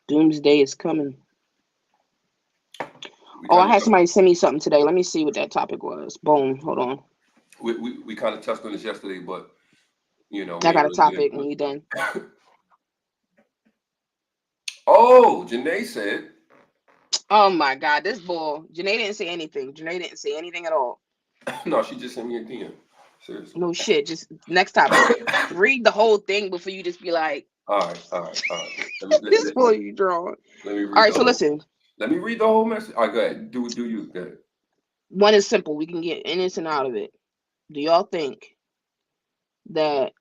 Doomsday is coming. Oh, I had somebody send me something today. Let me see what that topic was. Boom. Hold on. We kind of touched on this yesterday, but you know, I got a topic when you done. Oh, Janae said. Oh my God, this bull. Janae didn't say anything. Janae didn't say anything at all. No, she just sent me a DM. Seriously. No shit. Just next topic. Read the whole thing before you just be like, all right. this bull you drawing. Let me read All right, so listen. Let me read the whole message. All right, go ahead. Do you? Go ahead. One is simple. We can get innocent out of it. Do y'all think that?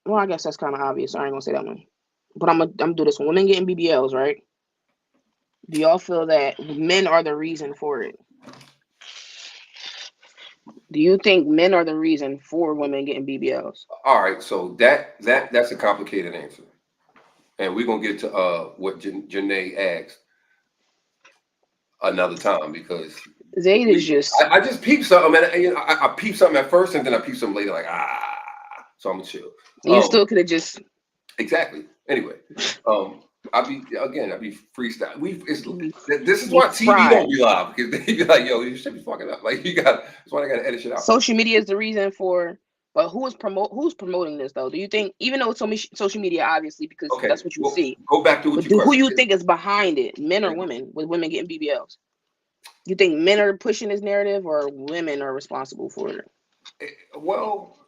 Well, I guess that's kind of obvious. I ain't gonna say that one, but I'm gonna do this one. Women getting BBLs, right? Do y'all feel that men are the reason for it? Do you think men are the reason for women getting BBLs? All right, so that's a complicated answer, and we're gonna get to what Janae asked another time because Zayd is just. I just peeped something, and I peeped something at first, and then I peeped something later, like so I'm gonna chill. You still could have just. Exactly. Anyway, I'll be freestyle. This is why TV don't be live because they be like, yo, you should be fucking up. Like that's why I gotta edit shit out. Social media is the reason for, but who's promoting this though? Do you think, even though it's social media, obviously, because that's what you see. Go back to what you. Who you think is behind it? Men or women? With women getting BBLs, you think men are pushing this narrative or women are responsible for it? Well,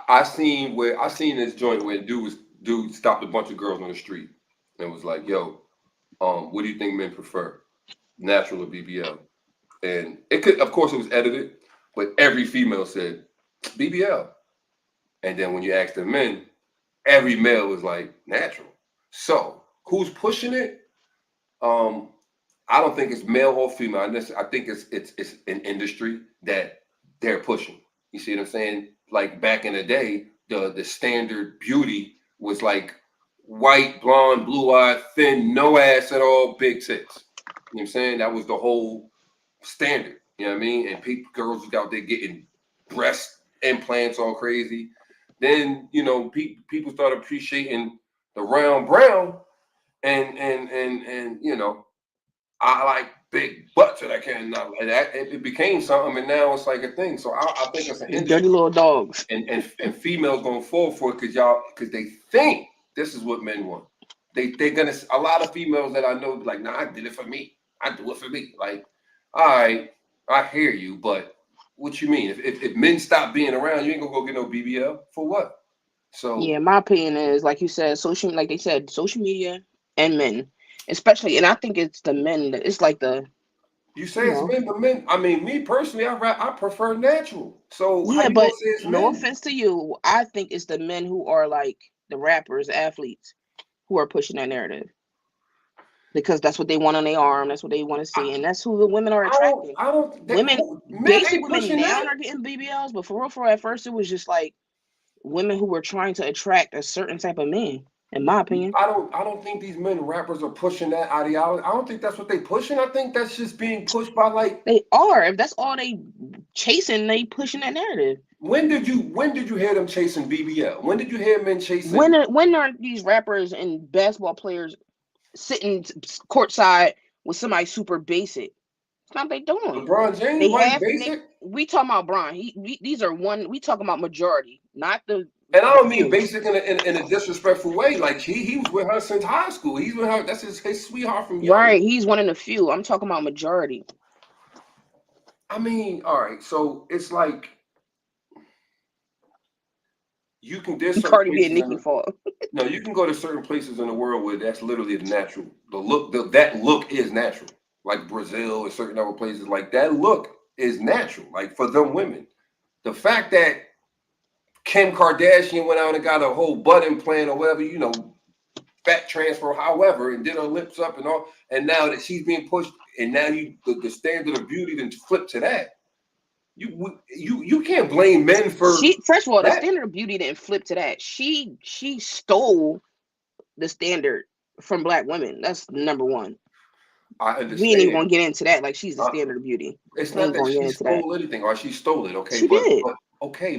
I seen this joint where dude stopped a bunch of girls on the street and was like, yo, what do you think men prefer, natural or BBL? And it could, of course, it was edited, but every female said BBL. And then when you ask the men, every male was like natural. So who's pushing it? I don't think it's male or female. I think it's an industry that they're pushing. You see what I'm saying? Like back in the day, the standard beauty was like white, blonde, blue-eyed, thin, no ass at all, big tits. You know what I'm saying? That was the whole standard. You know what I mean? And girls was out there getting breast implants all crazy. Then people started appreciating the round brown, and I like big butts that I can't not like that. It became something, and now it's like a thing. So I think it's an industry. Dirty little dogs. And females going forward for it because they think this is what men want. They're gonna, a lot of females that I know like, nah, I did it for me. I do it for me. Like, all right, I hear you, but What you mean? If men stop being around, you ain't gonna go get no BBL for what? So Yeah, my opinion is like you said, like they said, social media and men, especially, and I think it's the men that it's like the you you say it's know men, but men. I mean, me personally, I prefer natural. So how yeah, you gonna but say it's no men? offense to you, I think it's the men who are like the rappers, athletes who are pushing that narrative because that's what they want on their arm, that's what they want to see, and that's who the women are attracting. I don't. Women, Men basic ain't women pushing now that. are getting BBLs, but for real, at first it was just like women who were trying to attract a certain type of man, in my opinion. I don't think these men rappers are pushing that ideology. I don't think that's what they pushing. I think that's just being pushed by like. They are. If that's all they chasing, they pushing that narrative. When did you hear them chasing BBL? When did you hear men chasing When are these rappers and basketball players sitting courtside with somebody super basic? It's not what they doing. LeBron James? They Why he have basic? we talking about Bron. These are one. We talking about majority, not And I the don't mean few. basic in a disrespectful way. Like he was with her since high school. He's with her. That's his sweetheart from young. Right, he's one in the few. I'm talking about majority. I mean, all right. So it's like you can. There's certain Cardi B and places Nicki in. fall. No, you can go to certain places in the world where that's literally the natural. That look is natural. Like Brazil and certain other places, like that look is natural. Like for them women, the fact that Kim Kardashian went out and got a whole butt implant or whatever, fat transfer, however, and did her lips up and all, and now that she's being pushed, and now the standard of beauty then flipped to that. You can't blame men for She first of all, the that. standard of beauty didn't flip to that. She stole the standard from black women. That's number one. I We ain't even understand. gonna get into that. Like she's the Uh, standard of beauty. It's We not ain't that gonna get she into that. stole anything or she stole it, okay, She did.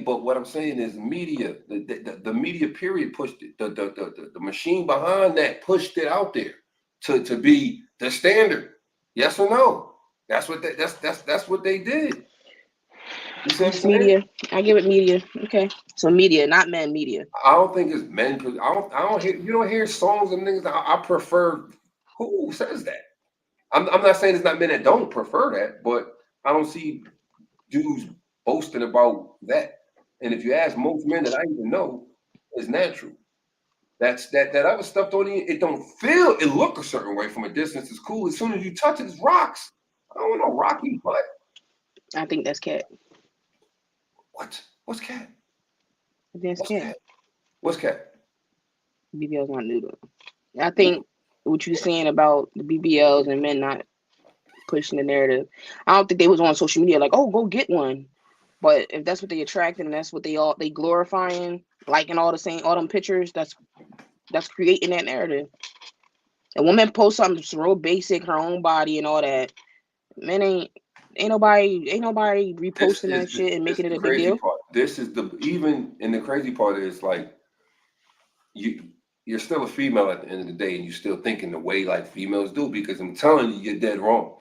but what I'm saying is media, the media period pushed it. The machine behind that pushed it out there to be the standard. Yes or no? That's what they did. You see what I'm It's saying? media. I give it media. Okay. So media, not men media. I don't think it's men. I don't hear you don't hear songs and things. I prefer. Who says that? I'm not saying it's not men that don't prefer that, but I don't see dudes boasting about that. And if you ask most men that I even know, it's natural. That other stuff it don't feel it look a certain way from a distance. It's cool. As soon as you touch it, it's rocks. I don't want no rocky butt. I think that's cat. What? What's cat? I think that's What's cat. cat? What's cat? BBL's not new though. I think what you're saying about the BBLs and men not pushing the narrative. I don't think they was on social media like, oh, go get one. But if that's what they attracting and that's what they glorifying, liking all them pictures, that's creating that narrative. A woman posts something that's real basic, her own body and all that. Men ain't nobody This reposting is that shit and this making is it the a big crazy deal. part. This is the even and the crazy part is like you you're still a female at the end of the day, and you're still thinking the way like females do. Because I'm telling you, you're dead wrong.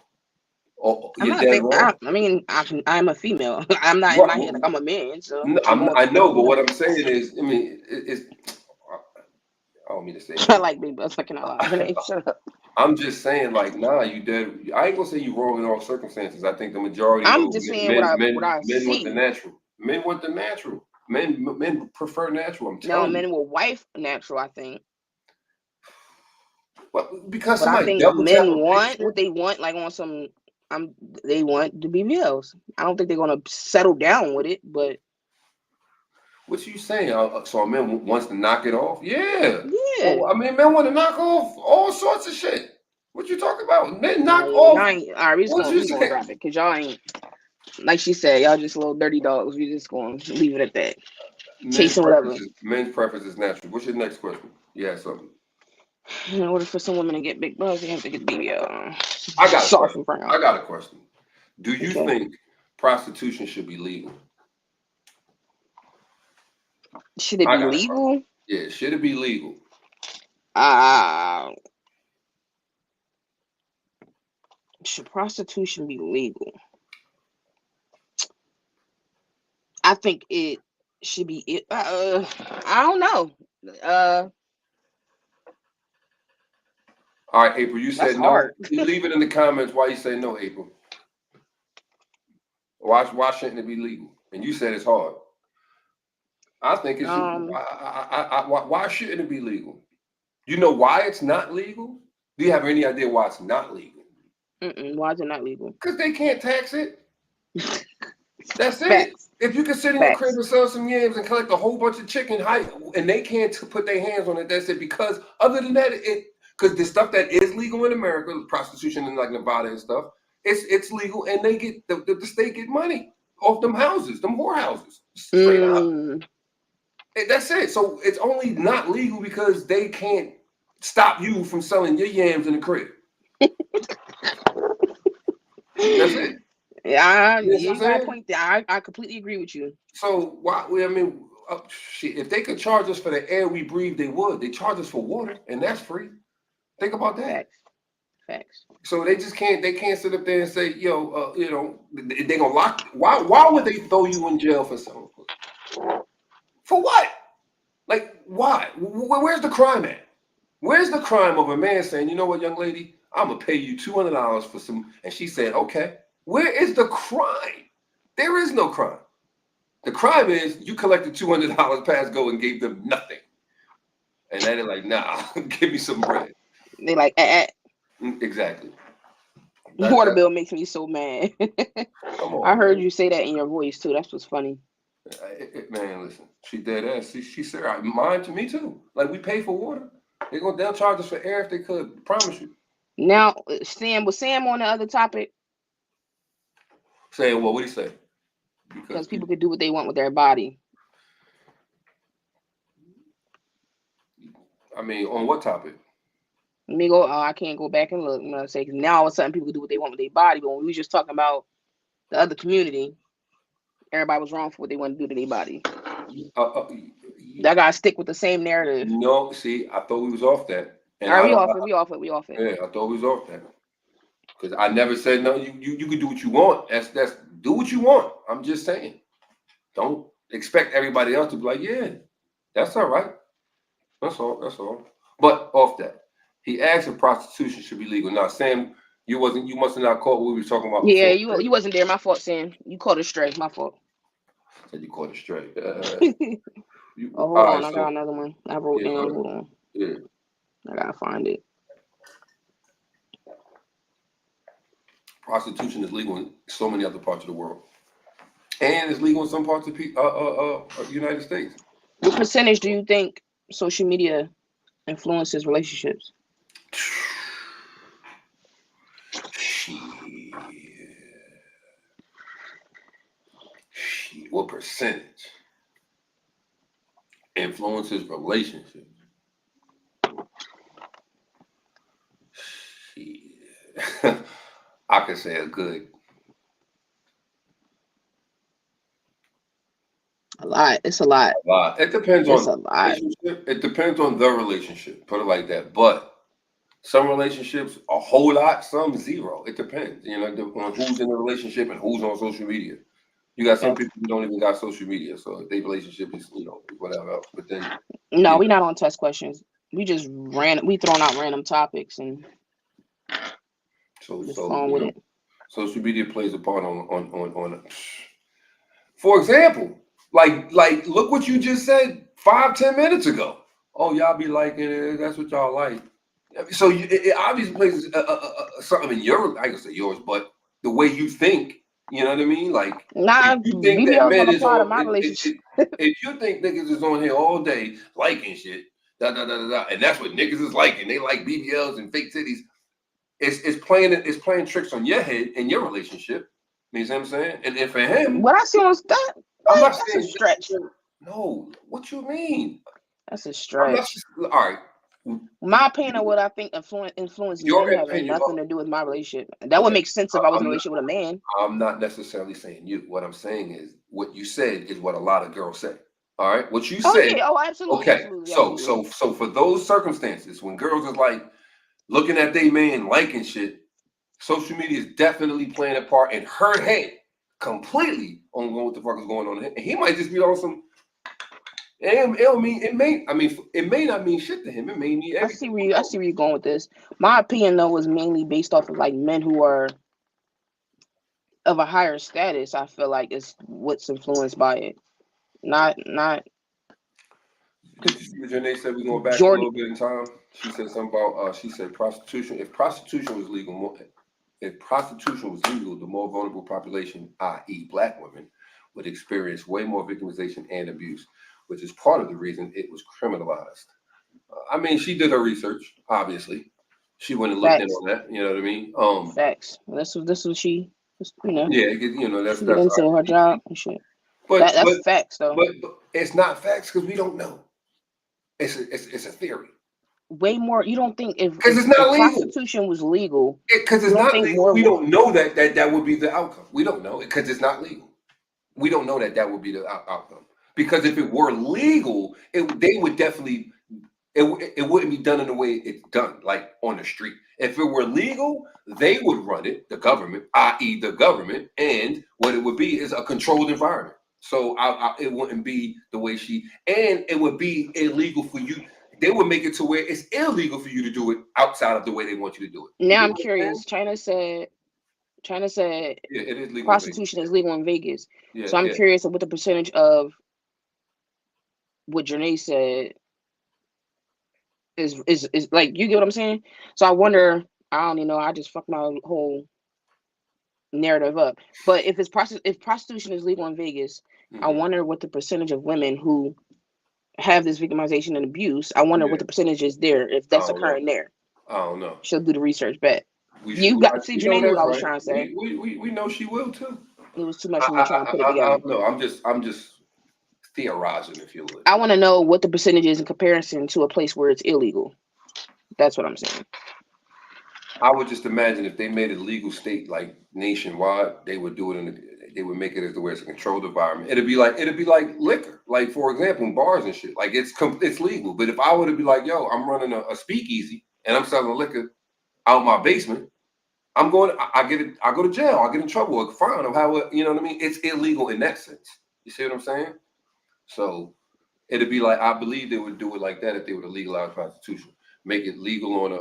Oh, I'm you're not dead think wrong. I mean I'm a female. I'm not in What? my head like I'm a man, so I'm I'm, going I know, you but what know. I'm saying is, I mean, it's. I don't mean to say I anything. like baby butts fucking out loud. Renee, shut up. I'm just saying, like, nah, you dead. I ain't gonna say you wrong in all circumstances. I think the majority of I'm those just saying what I men want the see. natural. Men want the natural. Men prefer natural. I'm Now telling you. men will wife natural, I think. Well, because But I somebody think double tap men a want picture. what they want, like on some they want the BBLs. I don't think they're gonna settle down with it, but What you saying? So a man wants to knock it off? Yeah. yeah. Well, I mean, men want to knock off all sorts of shit. What you talking about? Men Nah, knock yeah, y'all off. ain't all right, What you we gonna say? drop it because y'all ain't like she said, y'all just little dirty dogs. We just gonna leave it at that. Men's Chasing whatever. preferences. Men's preference is natural. What's your next question? Yeah, something. In order for some women to get big butts, they have to get the BBL. I got a Soft question. and brown. I got a question. Do you Okay. think prostitution should be legal? Should it I be got a question. legal? Yeah, should it be legal? Uh should prostitution be legal? I think it should be I don't know. Uh All right, April, you that's said no. hard. You leave it in the comments why you say no, April. Why shouldn't it be legal? And you said it's hard. I think it should. Why shouldn't it be legal? You know why it's not legal? Do you have any idea why it's not legal? Why is it not legal? Because they can't tax it. That's it. Facts. If you can sit in your Facts. crib and sell some yams and collect a whole bunch of chicken, and they can't put their hands on it, that's it. Because other than that, because the stuff that is legal in America, prostitution in like Nevada and stuff, it's legal, and they get the state get money off them houses, them whorehouses, straight up. That's it. So it's only not legal because they can't stop you from selling your yams in the crib. That's it. Yeah, you got a point there. I completely agree with you. So why? I mean, shit. If they could charge us for the air we breathe, they would. They charge us for water, and that's free. Think about that. Facts. So they just can't. They can't sit up there and say, "Yo, you know, they gonna lock." Why would they throw you in jail for something? For what? Like, why? Where's the crime at? Where's the crime of a man saying, "You know what, young lady, I'm gonna pay you $200 for some," and she said, "Okay." Where is the crime? There is no crime. The crime is you collected $200 past go and gave them nothing. And then they're like, nah, give me some bread. They like, Exactly. Water bill makes me so mad. Come on, I heard you say that in your voice too. That's what's funny. Man, listen, she dead ass. She said, mine to me too. Like, we pay for water. They'll charge us for air if they could. I promise you. Now, was Sam on the other topic? Saying what? What did he say? Because people could do what they want with their body. I mean, on what topic? Let me go. I can't go back and look. You know what I'm saying? Because now all of a sudden people can do what they want with their body. But when we were just talking about the other community, everybody was wrong for what they want to do to their body. That gotta stick with the same narrative. No, see, I thought we was off that. And all right, we off it. Yeah, I thought we was off that. Because I never said no. You can do what you want. That's do what you want. I'm just saying. Don't expect everybody else to be like, yeah, that's all right. That's all. But off that, he asked if prostitution should be legal. Now, Sam, you must have not caught what we were talking about. Yeah, before. You wasn't there. My fault, Sam. You caught it straight. My fault. Said you caught it straight. Hold on, I got another one. I wrote down. Hold on. Yeah. I gotta find it. Prostitution is legal in so many other parts of the world, and it's legal in some parts of the United States. What percentage do you think social media influences relationships? What percentage influences relationships? I could say a good. A lot. It's a lot. A lot. It depends on the relationship. It depends on the relationship. Put it like that. But some relationships a whole lot, some zero. It depends. You know, on who's in the relationship and who's on social media. You got some people who don't even got social media, so their relationship is, you know, whatever else. But then no, we're not on test questions. We just we throwing out random topics and just flowing with it. Social media plays a part on it. For example, like look what you just said 5-10 minutes ago. Oh, y'all be liking it. That's what y'all like. So it obviously plays something in your, I can say yours, but the way you think. You know what I mean? Like, if you think that men is on, if you think niggas is on here all day liking shit, and that's what niggas is liking, they like BBLs and fake titties. It's playing tricks on your head in your relationship. You know what I'm saying? And for him, what I see on that, that's a stretch. No, what you mean? That's a stretch. All right. My opinion of what I think influences men having nothing to do with my relationship. That would make sense if I was in a relationship with a man. I'm not necessarily saying you. What I'm saying is what you said is what a lot of girls say. All right, what you said. Yeah. Oh, absolutely. Okay. Absolutely. So for those circumstances, when girls is like looking at their man liking shit, social media is definitely playing a part in her head completely on what the fuck is going on. And he might just be on some. It may not mean shit to him. It may mean everything. I see where you're going with this. My opinion though was mainly based off of like men who are of a higher status, I feel like is what's influenced by it. Not Did because you see what Janae said? We're going back a Jordan little bit in time. She said something about. She said prostitution. If prostitution was legal, if prostitution was legal, the more vulnerable population, i.e., Black women, would experience way more victimization and abuse, which is part of the reason it was criminalized. I mean, she did her research. Obviously, she went and looked in facts, on that. You know what I mean? facts. This was she, Yeah, you know she get that's into her job and shit. but That's facts though. but it's not facts because we don't know. It's a theory Way more. You don't think because it's not if legal. prostitution was legal, Because you it's don't not think legal, more we don't know that would be the outcome. We don't know because it's not legal. We don't know that would be the outcome. Because if it were legal, they would definitely it wouldn't be done in the way it's done, like on the street. If it were legal, they would run it, the government, i.e., the government, and what it would be is a controlled environment. So it wouldn't be the way and it would be illegal for you. They would make it to where it's illegal for you to do it outside of the way they want you to do it. You now. get I'm what I'm saying? curious. China said Yeah, it is legal in Vegas. prostitution is legal in Vegas. Yeah, So I'm yeah. curious of what the percentage of what Janae said is like. You get what I'm saying? So I wonder. I don't even know. I just fucked my whole narrative up. But if prostitution is legal in Vegas, I Mm-hmm. wonder what the percentage of women who have this victimization and abuse. I wonder Yeah. what the percentage is there if I that's don't know. occurring there. I don't know. She'll do the research back. We should. You got see, We know Janae knew what that's I was right. trying to say. We know she will too. It was too much for me trying to put it together. No. I'm just theorizing, if you would. I want to know what the percentage is in comparison to a place where it's illegal. That's what I'm saying. I would just imagine if they made a legal state like nationwide, they would do it they would make it as the way it's a controlled environment. It'd be like liquor. Like for example, in bars and shit. Like it's legal. But if I were to be like, yo, I'm running a speakeasy and I'm selling liquor out my basement, I'm going. I get it. I go to jail. I get in trouble. Or fine. Or how you know what I mean? It's illegal in that sense. You see what I'm saying? So it'd be like I believe they would do it like that if they were to legalize prostitution, make it legal on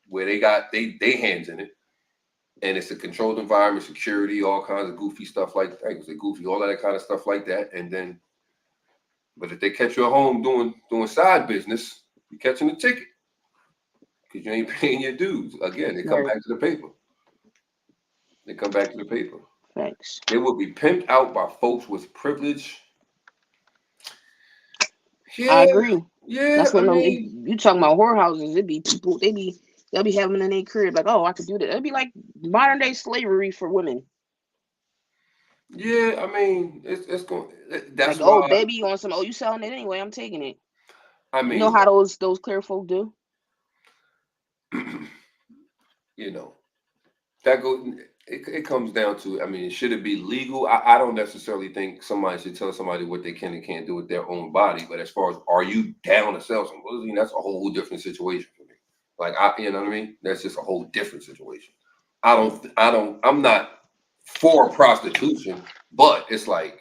where they got they hands in it, and it's a controlled environment, security, all kinds of goofy stuff like I say goofy, all that kind of stuff like that, and then. But if they catch you at home doing side business, you're catching a ticket because you ain't paying your dues. Again, they come Right. back to the paper. They come back to the paper. Thanks. They will be pimped out by folks with privilege. I Yeah, agree. yeah. That's I what mean, you talking about whorehouses. It be people. They'll be having in their crib like, oh, I could do that. It'd be like modern day slavery for women. yeah. I mean, it's going. Like, That's oh, why. baby, you on some? Oh, you selling it anyway? I'm taking it. I You know mean, how those clear folk do. you know, that go. It comes down to. I mean, should it be legal? I don't necessarily think somebody should tell somebody what they can and can't do with their own body. But as far as are you down to sell some pussy, that's a whole different situation for me. Like you know what I mean? That's just a whole different situation. I'm not for prostitution, but it's like,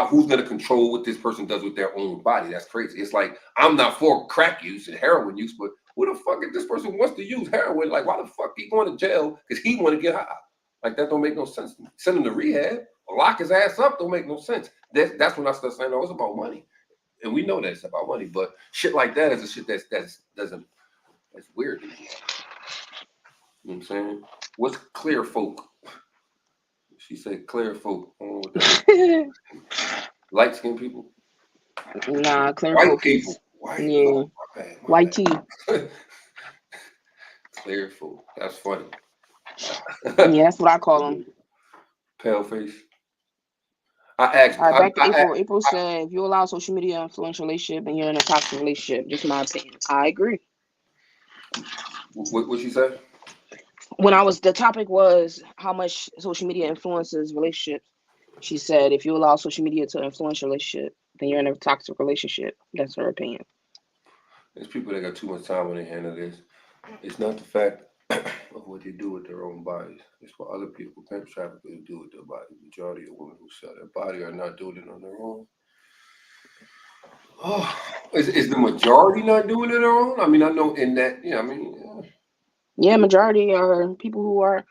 who's going to control what this person does with their own body? That's crazy. It's like, I'm not for crack use and heroin use, but who the fuck if this person wants to use heroin? Like, why the fuck he going to jail? Because he want to get high. Like, that don't make no sense to me. Send him to rehab or lock his ass up don't make no sense. That's when I start saying, oh, it's about money. And we know that it's about money, but shit like that is a shit that's weird to me. You know what I'm saying? What's clear folk? She said clear folk. I don't know what that is. Light skinned people. Nah, clear White folk people. is White. yeah, Oh, my bad. My white bad. tea. Clear folk. That's funny. Yeah, that's what I call them. Pale face. I asked. All right, back to I April. April said, if you allow social media influence relationship and you're in a toxic relationship, just my opinion. I agree. what she said? The topic was how much social media influences relationships. She said, if you allow social media to influence your relationship, then you're in a toxic relationship. That's her opinion. There's people that got too much time on their hand of this. It's not the fact of what they do with their own bodies. It's what other people, pimp traffickers, do with their body. The majority of women who sell their body are not doing it on their own. Oh, is the majority not doing it on their own? I mean, I know in that, I mean, Yeah, majority are people who are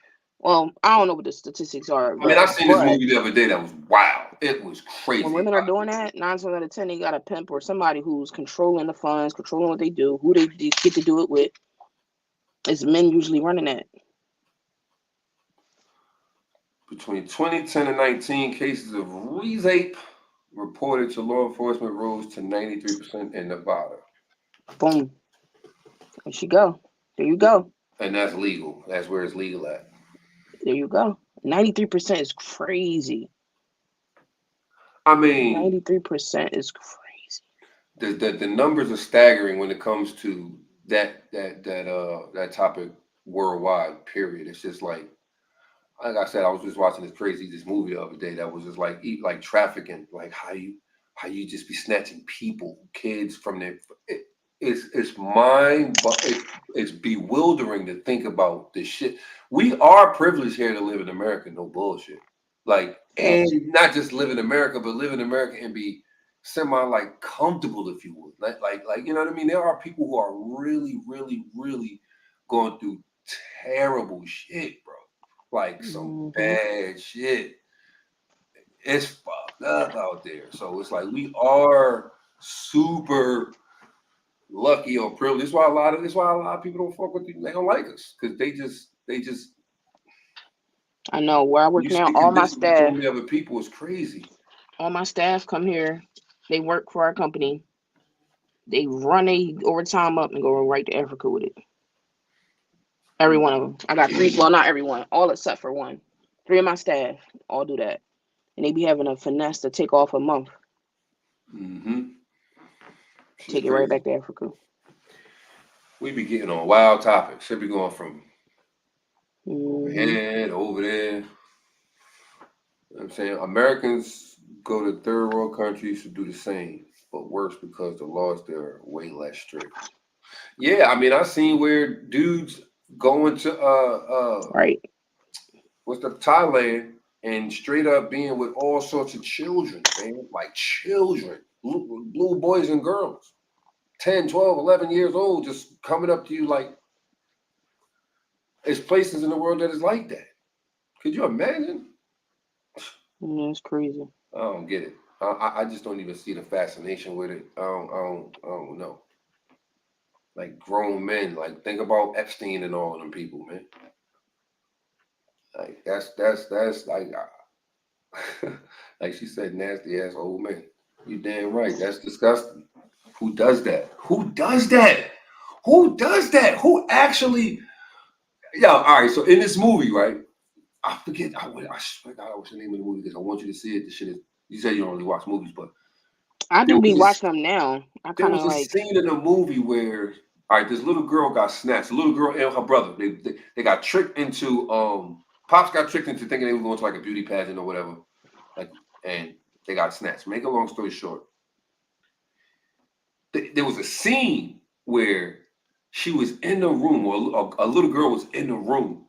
Well, I don't know what the statistics are, I mean, I but seen this movie the other day that was wild. It was when crazy. women are doing that, 9 times out of 10, they got a pimp or somebody who's controlling the funds, controlling what they do, who they get to do it with. It's men usually running that. Between 2010 and 19, cases of rape reported to law enforcement rose to 93% in Nevada. Boom. There she go. There you go. And that's legal. That's where it's legal at. There you go. 93% is crazy. I mean, 93% is crazy. the numbers are staggering when it comes to that topic worldwide. Period. It's just like I said, I was just watching this movie the other day that was just like trafficking, like how you just be snatching people, kids from their. It's mind, but it's bewildering to think about this shit. We are privileged here to live in America, no bullshit. Like, and Facts. not just live in America, but live in America and be semi like comfortable, if you would. Like you know what I mean? There are people who are really, really, really going through terrible shit, bro. Like some Mm-hmm. bad shit. It's fucked up out there. So it's like we are super lucky or privileged. That's why a lot of people don't fuck with you. They don't like us because they just I know where I when work you now, see conditions with so many other people, it's crazy. all my staff come here. They work for our company. They run a overtime up and go right to Africa with it. Every one of them. I got three. Well, not everyone. All except for one. Three of my staff all do that, and they be having a finesse to take off a month, Mm-hmm. Shit's take it right crazy. back to Africa. We be getting on wild topics. Should be going from over Mm-hmm. here to over there. You know what I'm saying? Americans go to third world countries to do the same, but worse because the laws there are way less strict. Yeah, I mean, I seen where dudes going to Right. what's the Thailand and straight up being with all sorts of children, man, like children, little boys and girls, 10, 12, 11 years old, just coming up to you like there's places in the world that is like that. Could you imagine? Yeah, it's crazy. I don't get it. I just don't even see the fascination with it. I don't know. Like grown men, like think about Epstein and all of them people, man. Like that's like like she said, nasty ass old man. You damn right. That's disgusting. Who does that? Who does that? Who does that? Who actually? Yeah. All right. So in this movie, right? I forget. I swear to God, what's the name of the movie? Because I want you to see it. The shit is. You said you don't really watch movies, but I there do be was watching them now. I there kind was of a like. scene in the movie where, all right, this little girl got snatched. A little girl and her brother. They got tricked into. Pops got tricked into thinking they were going to like a beauty pageant or whatever. Like, and they got snatched. Make a long story short, there was a scene where she was in the room, or a little girl was in the room,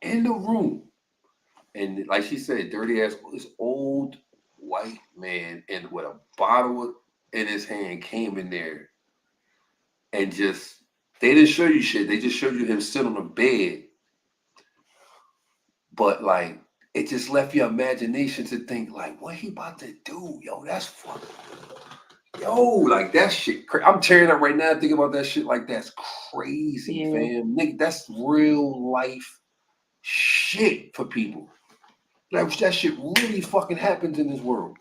and like she said, dirty ass, this old white man, and with a bottle in his hand, came in there and just they didn't show you shit. They just showed you him sit on a bed, but like it just left your imagination to think like, what he about to do? Yo, that's fucking. Yo, like that shit. I'm tearing up right now thinking about that shit. Like that's crazy, Yeah. fam. Nigga, that's real life shit for people. Like that shit really fucking happens in this world.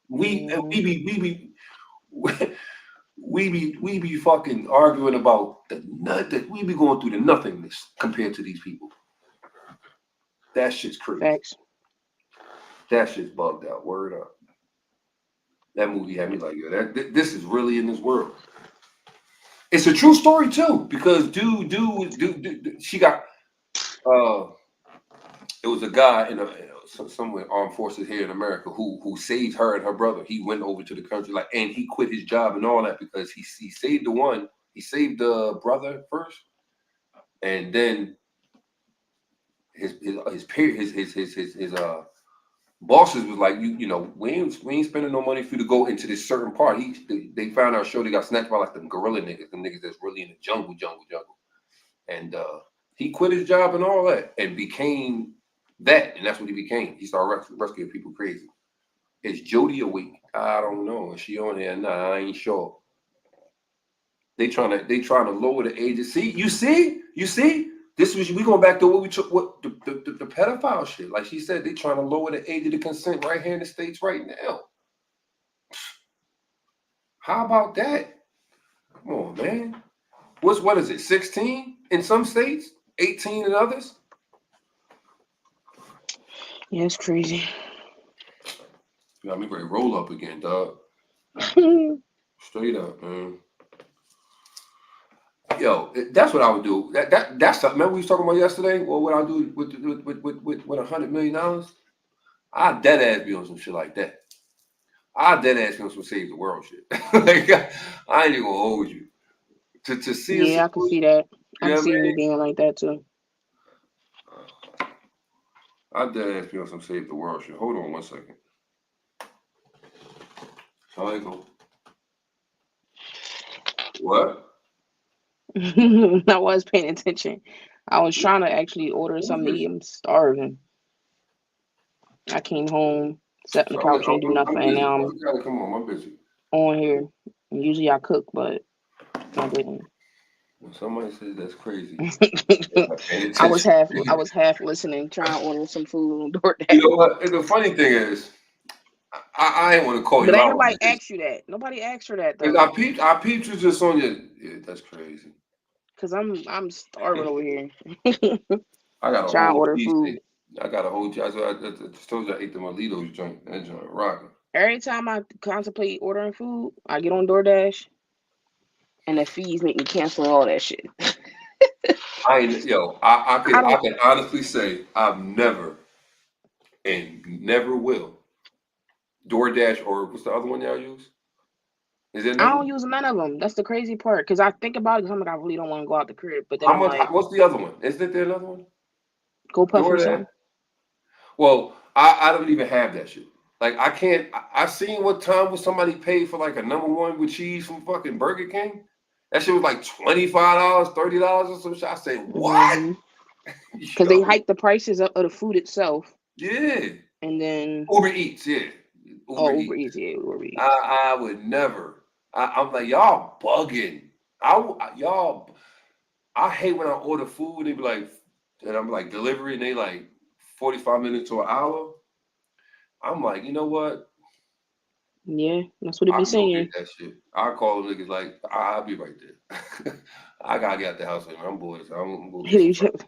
We and Mm-hmm. we be fucking arguing about the nut. We be going through the nothingness compared to these people. That shit's crazy. Facts. That shit's bugged out. Word up. That movie had me like, yo, this is really in this world. It's a true story too, because dude, she got uh, it was a guy in somewhere armed forces here in America who saved her and her brother. He went over to the country like, and he quit his job and all that because he saved the one, he saved the brother first, and then his bosses was like, you know, we ain't spending no money for you to go into this certain part. They found out Shorty got snatched by like them gorilla niggas, them niggas that's really in the jungle, and he quit his job and all that, and became That, and that's what he became. He started rescuing people crazy. Is Jody awake? I don't know. Is she on there? Nah, I ain't sure. They trying to lower the age. See, you see. This was we going back to what we took what the pedophile shit. Like she said, they trying to lower the age of the consent right here in the States right now. How about that? Come on, man. What is it? 16 in some states, 18 in others. Yeah, it's crazy. You got me ready to roll up again, dog. Straight up, man. Yo, that's what I would do. That's something. Remember we was talking about yesterday? Well, what I do with $100 million? I dead ass be on some shit like that. I dead ass be on some save the world shit. Like I ain't even gonna hold you. To see yeah, I can see that. I can see you me being like that too. I dead ass be on some save the world shit. Hold on one second. How I go? What? I was paying attention. I was trying to actually order something to eat. I'm starving. I came home, sat on the couch, ain't do nothing, I'm and busy. now I I'm gotta come on. I'm busy. on here. And usually I cook, but I didn't. When somebody says that's crazy, I was half listening, trying to order some food on DoorDash. You know what? And the funny thing is, I ain't want to call But you ain't out on nobody this. asked you that. Nobody asked her that Because though. I peeped you just on your. Yeah, that's crazy. Cause I'm starving over here. I got a Trying to whole order food. cheesesteak. I got a whole. I just told you I ate the Molitos joint. That joint rocking. Every time I contemplate ordering food, I get on DoorDash, and the fees make me cancel all that shit. I can honestly say I've never and never will DoorDash or what's the other one y'all use? Is there I another don't one? use none of them. That's the crazy part. Cause I think about it. Cause I'm like, I really don't want to go out the crib. But then How I'm much? like, What's the other one? Isn't there another one? go puff or DoorDash. something. Well, I don't even have that shit. Like I can't. I seen what time was somebody paid for like a #1 with cheese from fucking Burger King. That shit was like $25, $30 or some shit. I say what? Mm-hmm. Cause they Yo, hike the prices up of the food itself, yeah. and then Uber Eats, yeah. Uber Uber Eats. Eats, yeah, Uber Eats. I would never. I'm like y'all bugging. Y'all. I hate when I order food. They be like, and I'm like delivery, and they like 45 minutes to an hour. I'm like, you know what? Yeah, that's what it I be can go get saying. that shit. I call the niggas like, I'll be right there. I gotta get out the house. Man. I'm bored. So I'm gonna go get some I fries.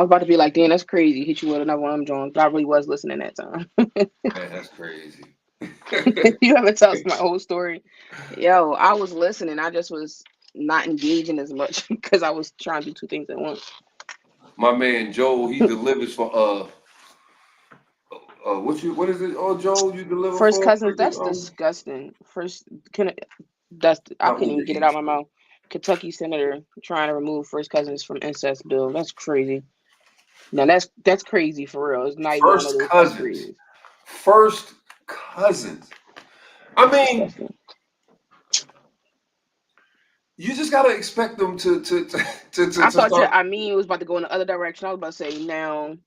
was about to be like, damn, that's crazy. Hit you with another one of them Jones. I really was listening that time. Man, that's crazy. You haven't told my whole story. Yo, I was listening. I just was not engaging as much because I was trying to do two things at once. My man Joe, he delivers for what is it? Oh, Joe, you deliver First for cousins, freaking that's disgusting. I not couldn't Uber even get it out Eats, of my but mouth. Kentucky senator trying to remove first cousins from incest bill. That's crazy. Now that's crazy for real. It's not even one of first those. That's cousins. crazy. First cousins. I That's mean, disgusting. you just gotta expect them I to thought start. I mean was about to go in the other direction. I was about to say now.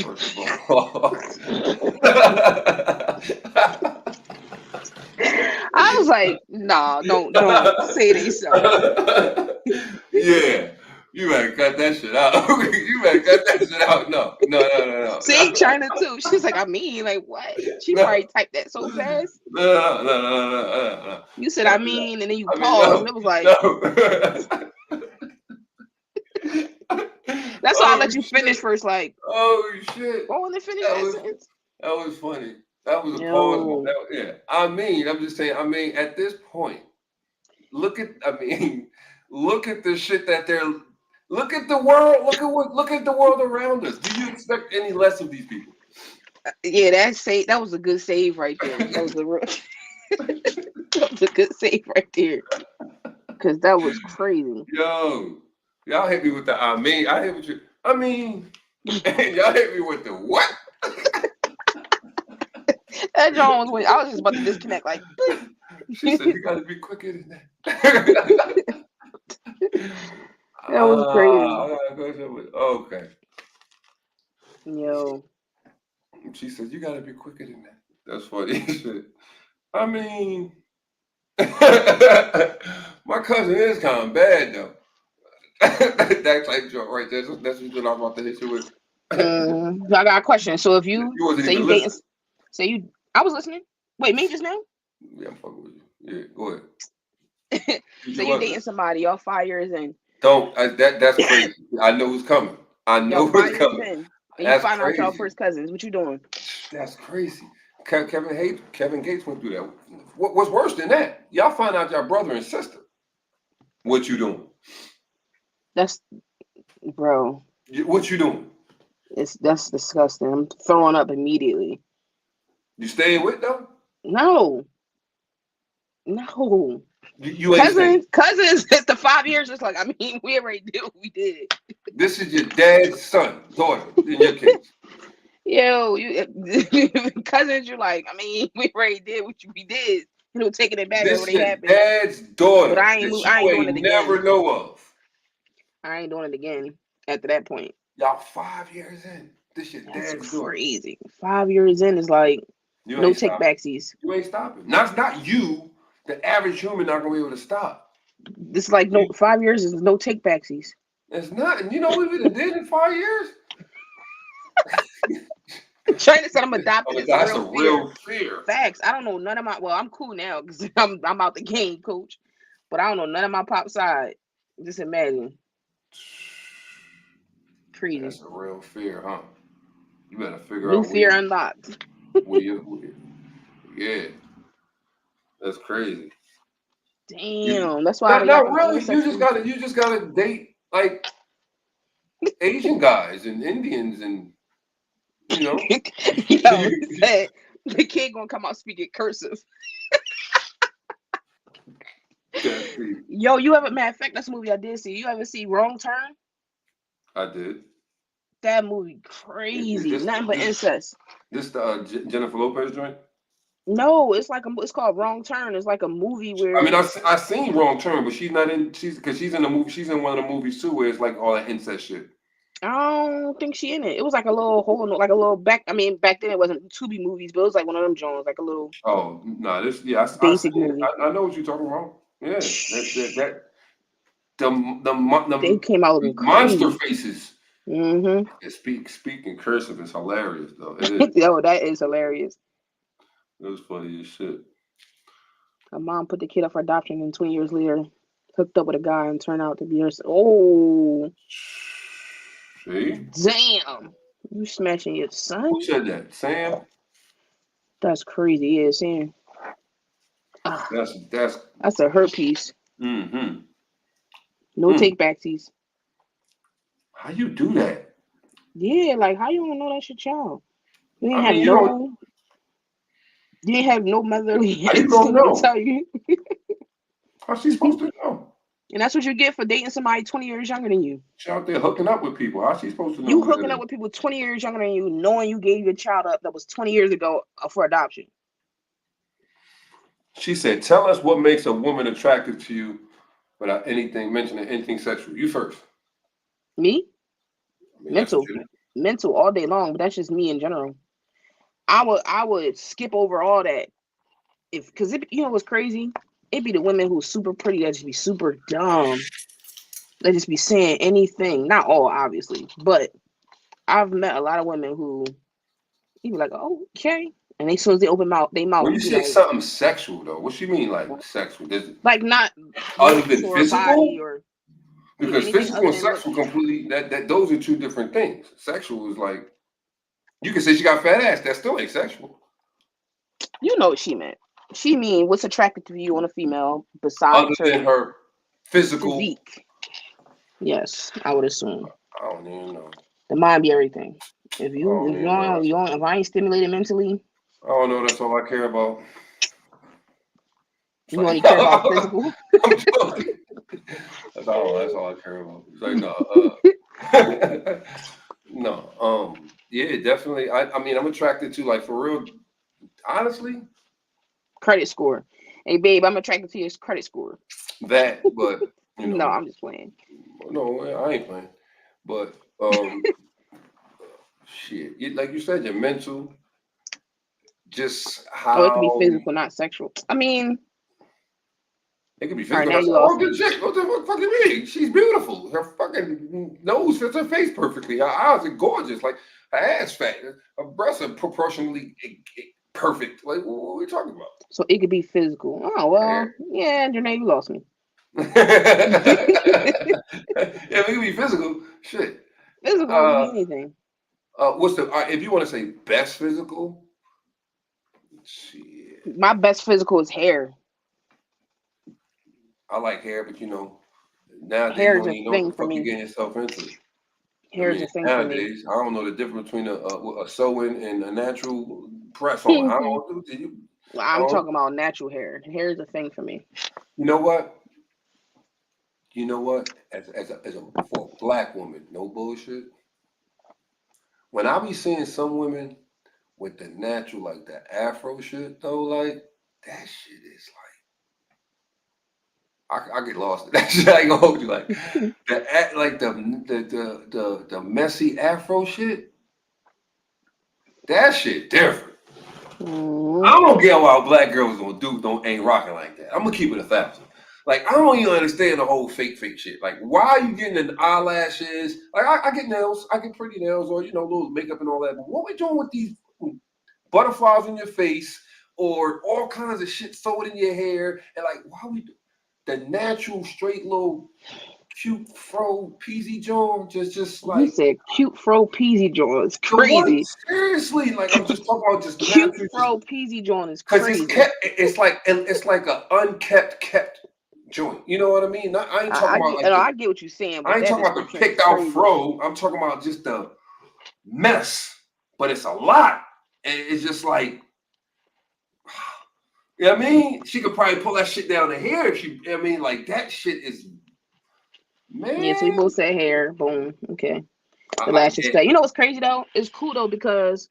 First of all, I was like, nah, don't say they so. yeah, you better cut that shit out. You better cut that shit out. See, China too. She's like, I mean, like what? She No, probably typed that so fast. no. You said I Cut it out. mean, and then you I mean, paused, and no, it was like, no. that's why I Oh let you finish shit! first. Like, Oh shit! go on and finish That that was sentence. that was funny. That was a pause. Yo, Yeah. I mean, I'm just saying. I mean, at this point, look at. I mean, look at the shit that they're. Look at the world. Look at the world around us. Do you expect any less of these people? yeah, that was a good save right there. That was a real, that was a good save right there because that was crazy. Yo, y'all hit me with the. I mean, I hit with you. I mean, y'all hit me with the what? That John was. I was just about to disconnect. Like, She said you got to be quicker than that. that was crazy. I gotta go with okay. Yo. She says, you gotta be quicker than that. That's funny shit. I mean, my cousin is kind of bad though. That type joke right there. That's what I'm about to hit you with. So I got a question. So if you You wasn't say even you dating, listening. say you, I was listening. Wait, me just now? Yeah, I'm fucking with you. Yeah, go ahead. So You you wasn't. dating somebody, y'all 5 years in, Don't. That's crazy. I know who's coming. I y'all know who's 5 years coming. in, and you That's find out y'all crazy. first cousins. What you doing? That's crazy. Kevin Gates went through that. What's worse than that? Y'all find out y'all brother and sister. What you doing? That's bro. What you doing? That's disgusting. I'm throwing up immediately. You staying with them? No. You ain't staying. Cousins. It's the 5 years. It's like I mean, we already did what we did. This is your dad's son, daughter, in your case. Yo, you cousins. You're like I mean, we already did what we did. You know, taking it back. It This already your happened. dad's But daughter I ain't that I you ain't doing ain't it again. never know of. I ain't doing it again after that point. Y'all 5 years in. This your That's dad's daughter. crazy. 5 years in is like You no ain't take stopping. backsies. You ain't stopping. Not you. The average human not gonna be able to stop. This is like no 5 years is no take backsies. It's not. And you know what we done did in 5 years? China said I'm adopted. It's a That's real a fear. real fear. Facts. I don't know none of my. Well, I'm cool now because I'm out the game, coach. But I don't know none of my pop side. Just imagine. Crazy. That's a real fear, huh? You better figure New out fear unlocked. yeah, that's crazy. Damn. That's why Not, they got not them really. ancestry. You just gotta date like Asian guys and Indians and you know. Yo, he said the kid gonna come out speaking cursive. That's deep. Yo, you ever matter of fact, that's a movie I did see. You ever see Wrong Turn? I did. That movie Is crazy. Nothing but incest. this the Jennifer Lopez joint? No, it's like it's called Wrong Turn. It's like a movie I mean, where I seen Wrong Turn, but she's not in. She's in the movie. She's in one of the movies too, where it's like all that incest shit. I don't think she in it. It was like a little whole, like a little back. I mean, back then it wasn't Tubi movies, but it was like one of them Jones, like a little Oh no, this yeah, I basic seen it. movie. I know what you're talking about. Yeah, that They came out the looking monster crazy. faces. Mm-hmm. Speaking cursive is hilarious though. It is. Yo, that is hilarious. It was funny as shit. Her mom put the kid up for adoption, and 20 years later, hooked up with a guy and turned out to be her. Oh, See, damn! You smashing your son? who said that? Sam. That's crazy. Yeah, Sam. That's. That's a hurt piece. Mm-hmm. No take backsies. How you do that? Yeah, like how you don't know that's your child? You ain't I have mean, you don't. no. You ain't have no motherly How you don't instinct to know? tell you. How's she supposed to know? And that's what you get for dating somebody 20 years younger than you. She out there hooking up with people. How's she supposed to know You where hooking it up is? with people 20 years younger than you, knowing you gave your child up that was 20 years ago for adoption. She said, "Tell us what makes a woman attractive to you without mentioning anything sexual." You first. Me? I mean, that's what Mental. you. Mental all day long, but that's just me in general. I would skip over all that if because you know what's crazy? It'd be the women who's super pretty that just be super dumb. They just be saying anything. Not all, obviously, but I've met a lot of women who you be like, oh, okay. And as soon as they open they mouth, When you you be say like, something sexual, though, what you mean like sexual? like not Other looks than or body physical? or yeah, Because anything physical other and than sexual looks. completely that those are two different things. Sexual is like you can say she got fat ass. That still ain't sexual. You know what she meant. She mean what's attractive to you on a female Other besides than her her physical, physique. Yes, I would assume. I don't even know. The mind be everything. I don't even know. If I ain't stimulated mentally, I don't know. That's all I care about. It's you like, only care about physical. I'm joking. That's all I care about. It's like no, no. Yeah, definitely. I mean, I'm attracted to like for real. Honestly, Credit score. Hey babe, I'm attracted to your credit score. that. But you No, know, I'm just playing. no, I ain't playing. But shit. Like you said, your mental, just Oh, it could be how physical, not sexual. I mean, it could be all right, physical. now That's you all lost good me. shit. What the fuck you mean? She's beautiful. Her fucking nose fits her face perfectly. Her eyes are gorgeous. Like her ass fat. Her breasts are proportionally perfect. Like what are we talking about? So it could be physical. Oh well, Yeah. yeah, Janae, you lost me. Yeah, it could be physical. Shit. Physical could Uh, be anything. what's the if you want to say best physical? Shit. My best physical is hair. I like hair, but you know, nowadays Hair you is don't a even know what thing the for fuck you're me. getting yourself into. I Hair is mean, a thing for me. nowadays I don't know the difference between a sew-in and a natural press on. I don't. I I'm don't. talking about natural hair. Hair is a thing for me. You know what? You know what? As a for a black woman, no bullshit. When I be seeing some women with the natural, like the Afro shit, though, like that shit is like I get lost in that shit. I ain't gonna hold you like like the messy Afro shit. That shit different. I Mm-hmm. don't get why black girls don't ain't rocking like that. I'm gonna keep it 1,000. Like I don't even understand the whole fake shit. Like why are you getting the eyelashes? Like I get nails, I get pretty nails, or little makeup and all that. But what we doing with these butterflies in your face or all kinds of shit sewed in your hair? And like why we do the natural straight little cute fro peasy jaw just He like said cute fro peasy joint is the what? crazy. Seriously, like I'm just talking about just Cute natural, just fro peasy joint is because it's crazy. kept. It's like a kept joint. You know what I mean? I ain't talking I about get, like I get what you're saying, I but ain't that talking about the description is picked out crazy. fro. I'm talking about just the mess. But it's a lot, and it's just like, you know what I mean? She could probably pull that shit down to here if she. I mean, like that shit is Yeah, so we man. both said hair. Boom. Okay. The I lashes stay. You know what's crazy though? It's cool though because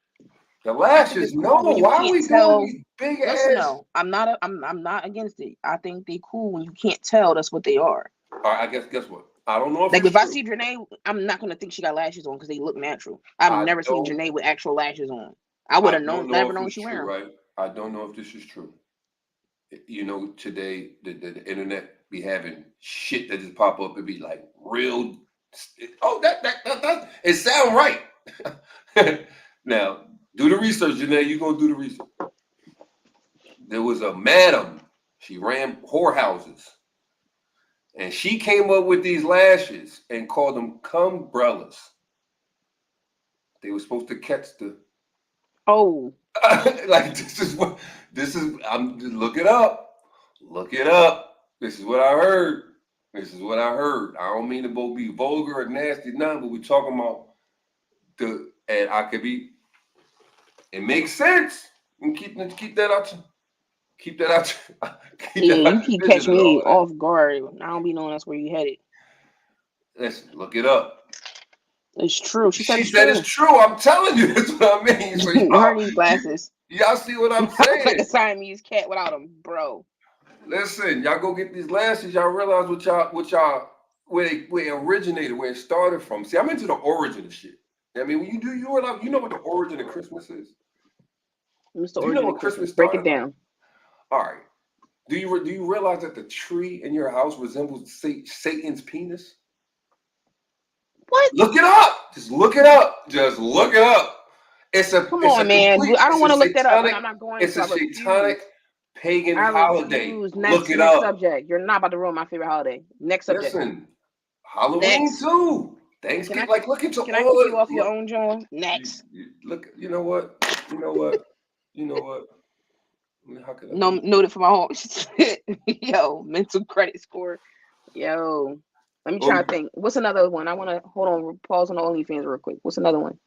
the I think it's lashes. No, cool when you why are can't we doing tell. these big Listen ass? though, I'm not against it. I think they cool when you can't tell that's what they are. All right, I guess what? I don't know if Like it's if I true. see Janae, I'm not gonna think she got lashes on because they look natural. I've I never seen don't. Janae with actual lashes on. I would I have don't known, know never if known it's she wear true, them. right? I don't know if this is true. Today the internet be having shit that just pop up and be like real. Oh, that it sound right. Now do the research, Janae. You gonna do the research? There was a madam. She ran whorehouses, and she came up with these lashes and called them cumbrellas. They were supposed to catch the Oh, like this is I'm look it up. Look it up. This is what I heard. This is what I heard. I don't mean to both be vulgar or nasty, none, but we're talking about and I could be it makes sense. And keep that out keep that out keep yeah, that you out your keep vision catching and all me of that. off guard. I don't be knowing that's where you headed. Listen, look it up. It's true. She said She it's said it's true. true. I'm telling you, that's what I mean. So Her and these you, glasses. y'all see what I'm I look like a saying? Siamese cat without them, bro. Listen, y'all go get these lashes. Y'all realize where it originated, where it started from. See, I'm into the origin of shit. I mean, when you realize, you know what the origin of Christmas is. What's the Do you know origin of what Christmas? Christmas Break it started? down. All right. Do you realize that the tree in your house resembles Satan's penis? What? Look it up. Just look it up. Just look it up. Come on, man. I don't It's a want to look that up, and satanic. I'm not going It's to. a I satanic refuse. pagan I holiday. refuse. Look Next, it next up. subject. You're not about to ruin my favorite holiday. Next subject. Listen, Halloween Next. too. Can I Thanksgiving. Like look into can I all kick you the off your look. own, John? Next. Look. You know what? You know what? You know what? I mean, how could I No, be? noted for my home. Yo, mental credit score. Yo, let me try Well, to think. What's another one? I want to hold on. Pause on the OnlyFans real quick. What's another one?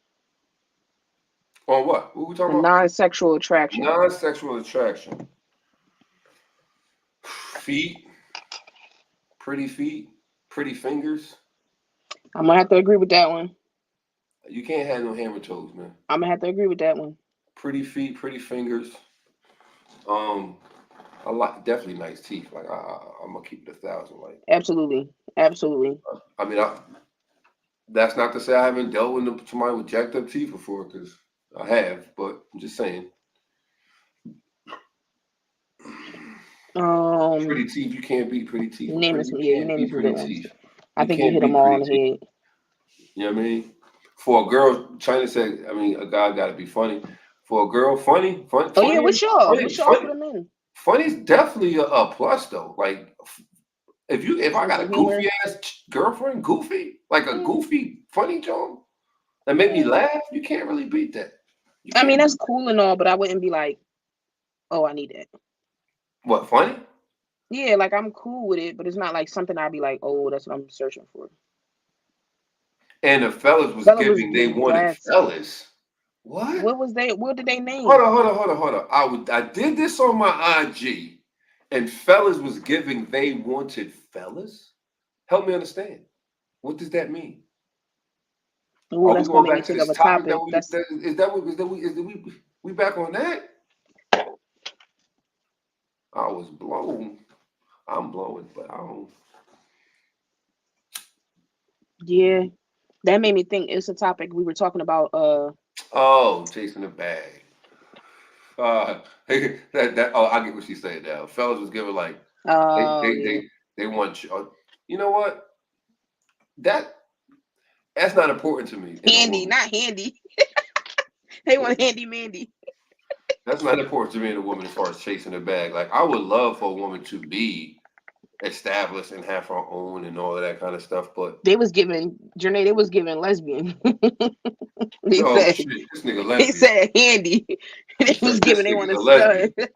on what? What we A talking about? non-sexual attraction. Non-sexual attraction. Feet, feet, pretty fingers. I'm gonna have to agree with that one. You can't have no hammer toes, man. I'm gonna have to agree with that one. Pretty feet, pretty fingers. Um, I like definitely nice teeth. Like I'm gonna keep it 1,000. Like Absolutely, absolutely. I mean, That's not to say I haven't dealt with somebody with jacked up teeth before, because I have. But I'm just saying, pretty teeth, you can't beat pretty teeth. You naming some, You yeah, you can't naming beat some good pretty ones. teeth. I You think you can't hit them beat all pretty on the teeth. head. You know what I mean? For a girl, China said, I mean, a guy got to be funny. For a girl, funny, Oh yeah, funny, what's yours? funny, What's yours for funny. the men? Funny's definitely a plus though. Like if I Sense got a of humor. goofy ass girlfriend, goofy, like a Mm, goofy funny joke that make me mm. laugh, you can't really beat that. You I mean, can't that's beat that. cool and all, but I wouldn't be like, oh, I need that. What, funny? Yeah, like I'm cool with it, but it's not like something I'd be like, oh, that's what I'm searching for. And the fellas was Bella was giving, they getting wanted gassy. fellas. What? What did they Hold name? on, hold on, hold on, hold on. I did this on my IG, and fellas was giving they wanted fellas. Help me understand. What does that mean? Oh, Are we that's gonna going make me back to think this of a topic topic. That's is that what is that we back on that? I was blown. I'm blowing, but I don't. yeah. That made me think it's a topic we were talking about. Oh, chasing the bag. That. Oh, I get what she's saying now. Fellas was giving like they they Yeah. they they want you. You know what? That that's not important to me in a Handy, woman. not handy. They want handy mandy. That's not important to me in a woman as far as chasing the bag. Like I would love for a woman to be established and have her own and all of that kind of stuff. But They was giving Janae, they was giving lesbian. They oh said shit, this nigga they lesbian. said handy. She They was said this giving they nigga's want a a lesbian. stud.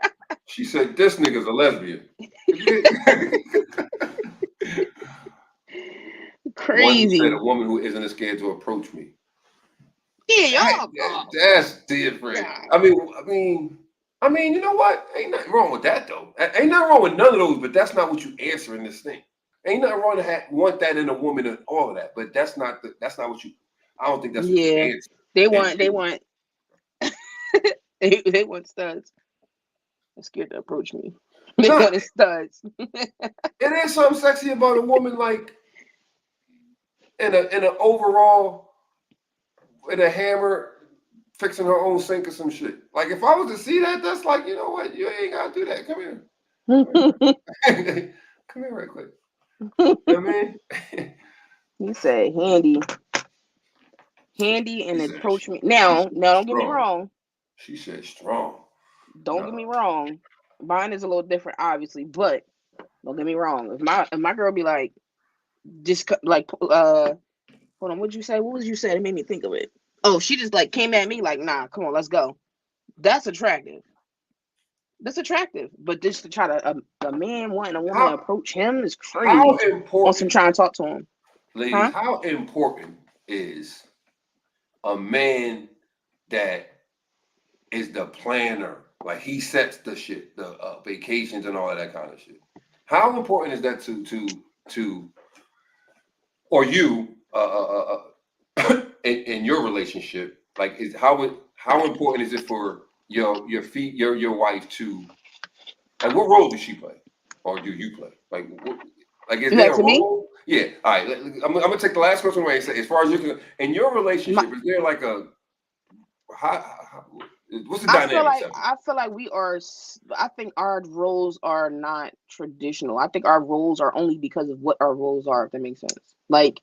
She said this nigga's a lesbian. One who said Crazy. a woman who isn't scared to approach me. Yeah, That, y'all. Oh that's different. God. I mean, you know what? Ain't nothing wrong with that though. Ain't nothing wrong with none of those. But that's not what you answer in this thing. Ain't nothing wrong to want that in a woman and all of that. But that's not what you. I don't think that's what you Yeah. answer. They And want they want they want studs. They're scared to approach me. They nah, wanted studs. it is something sexy about a woman like in a overall with a hammer fixing her own sink or some shit. Like if I was to see that, that's like, you know what? You ain't gotta do that. Come here. Come here right quick. You know what I mean? You say handy. Handy She and said approach me. Now don't get me strong. wrong. She said strong. Don't get No. me wrong. Mine is a little different, obviously, but don't get me wrong. If my girl be like, just like hold on, what'd you say? What was you said? It made me think of it. Oh, she just like came at me like, nah, come on, let's go. That's attractive. That's attractive. But just to try to a man wanting a woman to How approach him is how crazy. On some important, trying to talk to him. ladies, Huh? how important is a man that is the planner? Like he sets the shit, the vacations and all of that kind of shit. How important is that to or you in your relationship? Like is how important is it for your wife to like what role does she play or do you play? Like is You there a asking me? role? Yeah. All right. I'm gonna take the last question away and say as far as you can in your My, relationship, is there like a how what's the dynamics of it? I feel like we are. I think our roles are not traditional. I think our roles are only because of what our roles are. If that makes sense. Like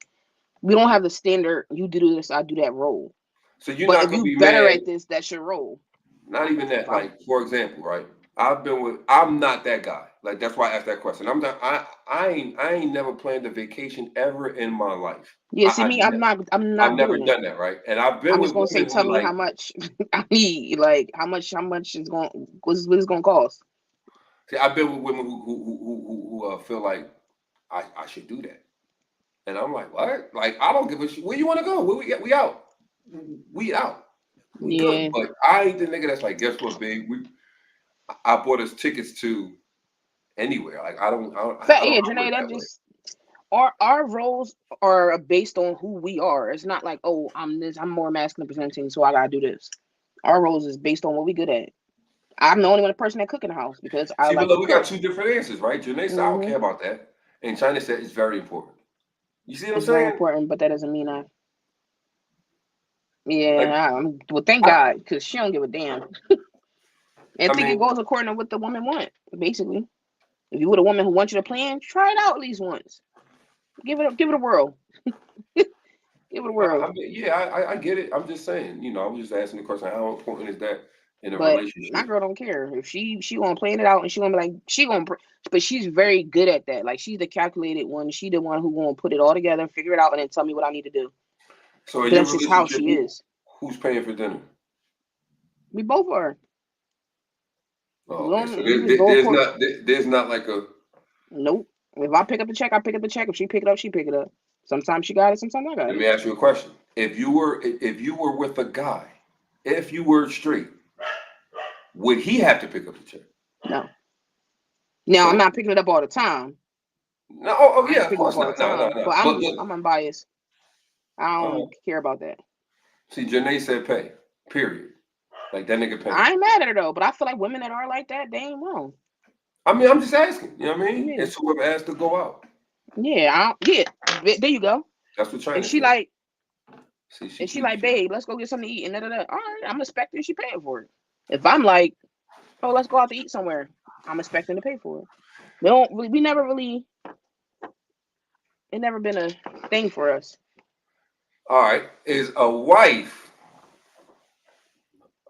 we don't have the standard. You do this, I do that role. So you're But not if gonna you be better mad. at this, that's your role. Not even If that. I'm Like, for example, right? I'm not that guy. Like that's why I asked that question. I'm not I ain't never planned a vacation ever in my life. yeah, see me, I'm I've not never doing it. done that, right? And I've been I'm just with gonna say, women tell who me like how much I need. Like how much is going what it's gonna cost. see, I've been with women who feel like I should do that. And I'm like, what? Like I don't give a shit. Where you wanna go? Where we out. We out. We good. Yeah. But I ain't the nigga that's like, guess what, babe? I bought us tickets to anywhere. Like I don't Yeah, operate Janae, that that way. just our roles are based on who we are. It's not like, oh, I'm more masculine presenting, so I gotta do this. Our roles is based on what we good at. I'm the only one person that cook in the house because I See, but like look, to we got cook. two different answers, right? Janae said, I don't Hmm. care about that. And China said, it's very important. You see what I'm It's very saying? important, but that doesn't mean I. Like, Well, thank I, God, because she don't give a damn. And I I think it mean, goes according to what the woman want. Basically, if you with a woman who wants you to plan, try it out at least once. Give it a whirl. Give it a whirl. I mean, yeah, I get it. I'm just saying, I was just asking the question, how important is that in a But my relationship? girl don't care if she gonna plan it out and she gonna be like but she's very good at that. Like she's the calculated one. She the one who gonna put it all together, figure it out, and then tell me what I need to do. So in But your that's just how relationship, she is. who's paying for dinner? We both are. Oh, We okay. So don't. We just go across. there's not like a. Nope. If I pick up the check, I pick up the check. If she pick it up, she pick it up. Sometimes she got it. Sometimes I got Let it. me ask you a question. If you were with a guy, if you were straight, would he have to pick up the check? No. Now I'm So not picking it up all the time. no, I yeah, ain't of picking it up course all the not. No, no, time. no. But But I'm unbiased. I don't care about that. see, Janae said pay. Period. Like that nigga paying. I ain't mad at her though. But I feel like women that are like that, they ain't wrong. I mean, I'm just asking. You know what I mean? Yeah. It's whoever asked to go out. Yeah. There you go. That's what And China she said. like, See, she babe, let's go get something to eat. And da. All right, I'm expecting she paying for it. If I'm like, oh, let's go out to eat somewhere, I'm expecting to pay for it. We never really, it never been a thing for us. all right. Is a wife.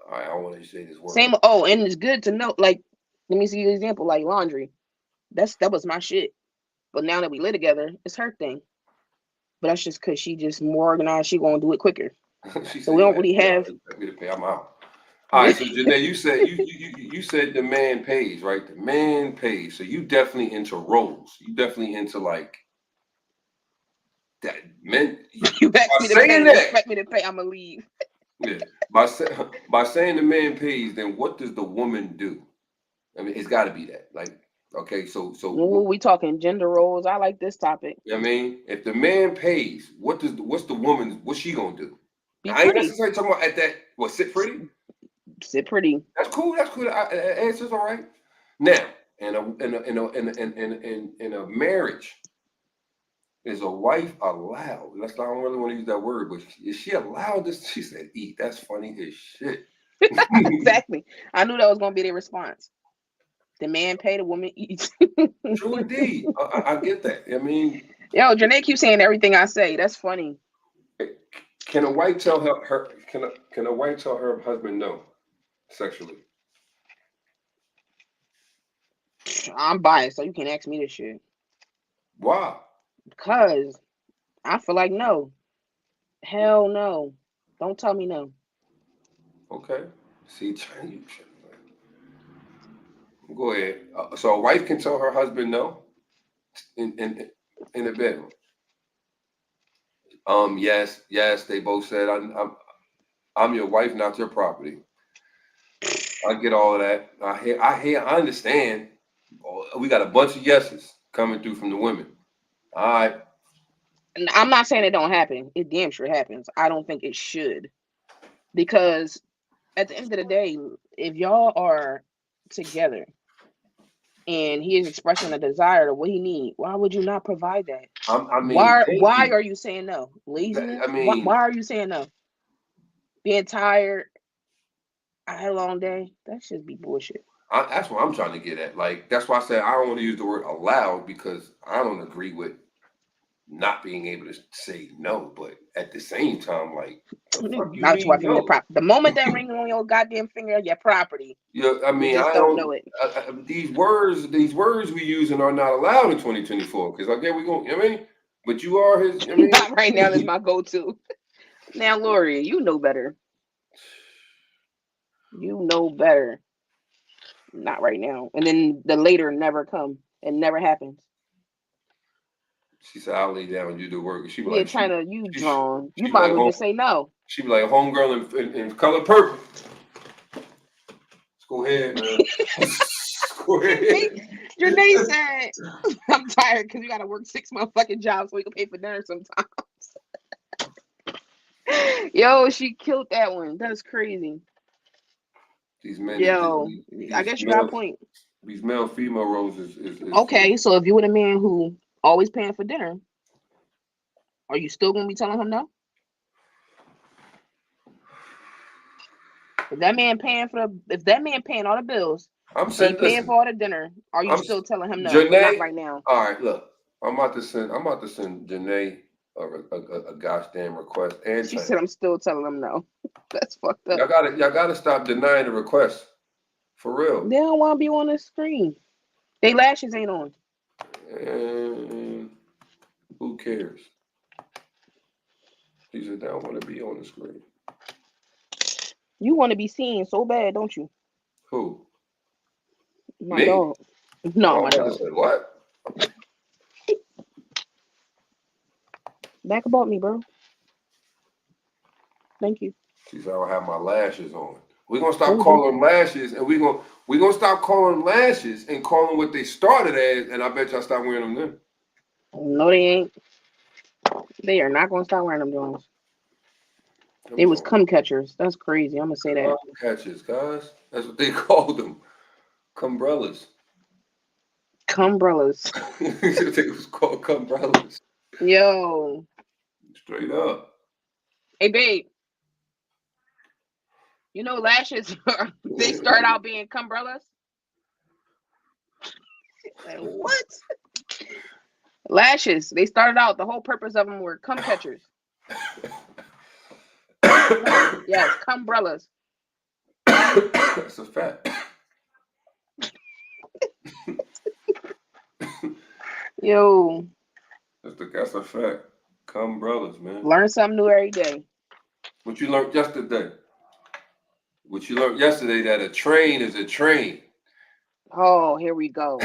All right, I don't want to say this word. Same. Oh, and it's good to know. Like, let me see an example. Like laundry. That was my shit. But now that we live together, it's her thing. But that's just because she just more organized. She gonna do it quicker. She So said, we "You don't gotta really pay out. have. You expect me to pay. I'm out." All right. So Janae, you said the man pays, right? The man pays. So you definitely into roles. You definitely into like that. Men. You ask By me to pay saying and you that, expect me to pay. I'ma leave. yeah. By saying the man pays, then what does the woman do? I mean, it's got to be that. Like, okay, Ooh, we talking gender roles. I like this topic. you know what I mean, if the man pays, what's the woman? What's she gonna do? Be I ain't pretty. necessarily talking about at that. What, sit pretty? Sit pretty. That's cool. That's cool. Answer's all right. Now, in a marriage, is a wife allowed? Let's. I don't really want to use that word, but is she allowed this? She said, "Eat." That's funny as shit. Exactly. I knew that was gonna be their response. The man pay, the woman eats. True indeed. I get that. I mean, Yo, Janae keeps saying everything I say. That's funny. can a wife tell her can a wife tell her husband no sexually? I'm biased, so you can ask me this shit. Why? Cause I feel like no. Hell no. Don't tell me no. Okay. See, Chinese. Go ahead. So a wife can tell her husband no in the bedroom. Yes, yes. They both said I'm your wife, not your property. I get all of that. I understand. We got a bunch of yeses coming through from the women. All right. And I'm not saying it don't happen. It damn sure happens. I don't think it should. Because at the end of the day, if y'all are together and he is expressing a desire to what he need, why would you not provide that? I mean, thank Why you. are you saying no? I Laziness? Why mean, are you saying no? Being tired, I had a long day. That should be bullshit. that's what I'm trying to get at. Like, that's why I said I don't want to use the word allowed because I don't agree with not being able to say no. But at the same time, like, the fuck you Not your mean wife and your no? prop. The moment that ring on your goddamn finger, your property. Yeah, I You mean, just I don't don't. know it. These words we using are not allowed in 2024. Because okay, we going. You know what I mean, but you are his. I mean, Not right now. That's my go-to. Now, Lori, you know better. You know better. Not right now. And then the later never come. It never happens. she said, "I'll lay down and do the work." And she be Yeah, like, China, you she, drawn. You she be might as like, well just say no. she be like, homegirl in color purple. Let's go ahead, man. Go ahead. Janae said, I'm tired because you got to work 6 motherfucking jobs so we can pay for dinner sometimes. Yo, she killed that one. That's crazy. These men, Yo, I guess you got a point. these male female roles is Okay, so if you with a man who always paying for dinner, are you still gonna be telling him no? If that man paying all the bills, I'm and he saying, paying listen, for all the dinner, are you I'm still telling him no? But not Janae. right now. All right, look, I'm about to send Janae a gosh damn request and She China. said I'm still telling him no. That's fucked up. Y'all gotta stop denying the request for real. They don't want to be on the screen. They lashes ain't on. And who cares? He said they don't want to be on the screen. You want to be seen so bad, don't you? Who? My Me? dog. No, Oh, my I'm about to dog. say what? Back about me, bro. Thank you. She said I don't have my lashes on. We're gonna stop Told you. calling them lashes, and we gonna stop calling them lashes and call them what they started as. And I bet y'all stop wearing them then. No, they ain't. They are not gonna stop wearing them Jones. I'm They was talking cum catchers. That's crazy. I'm gonna say that. cum catches, guys. That's what they called them. Cumbrellas. Cumbrellas. They was called cumbrellas. Yo. Straight up. Hey, babe. You know lashes. They start out being cumbrellas. Like, what? Lashes. They started out. The whole purpose of them were cum catchers. Yes, cumbrellas. That's a fact. Yo. That's a fact. Cumbrellas, man. Learn something new every day. What you learned yesterday? What you learned yesterday that a train is a train. Oh, here we go.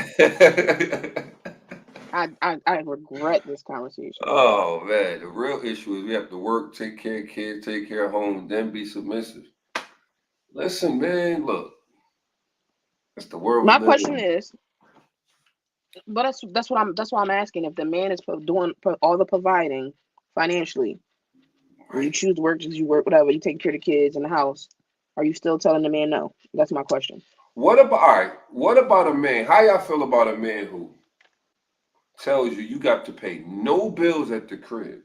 I regret this conversation. Oh man, the real issue is we have to work, take care of kids, take care of home, then be submissive. Listen, man, look, that's the world we My live question in. is, but that's why I'm asking if the man is doing all the providing financially, and you Right. choose to work because you work whatever, you take care of the kids in the house. Are you still telling the man no? That's my question. What about all right? What about a man? How y'all feel about a man who tells you you got to pay no bills at the crib,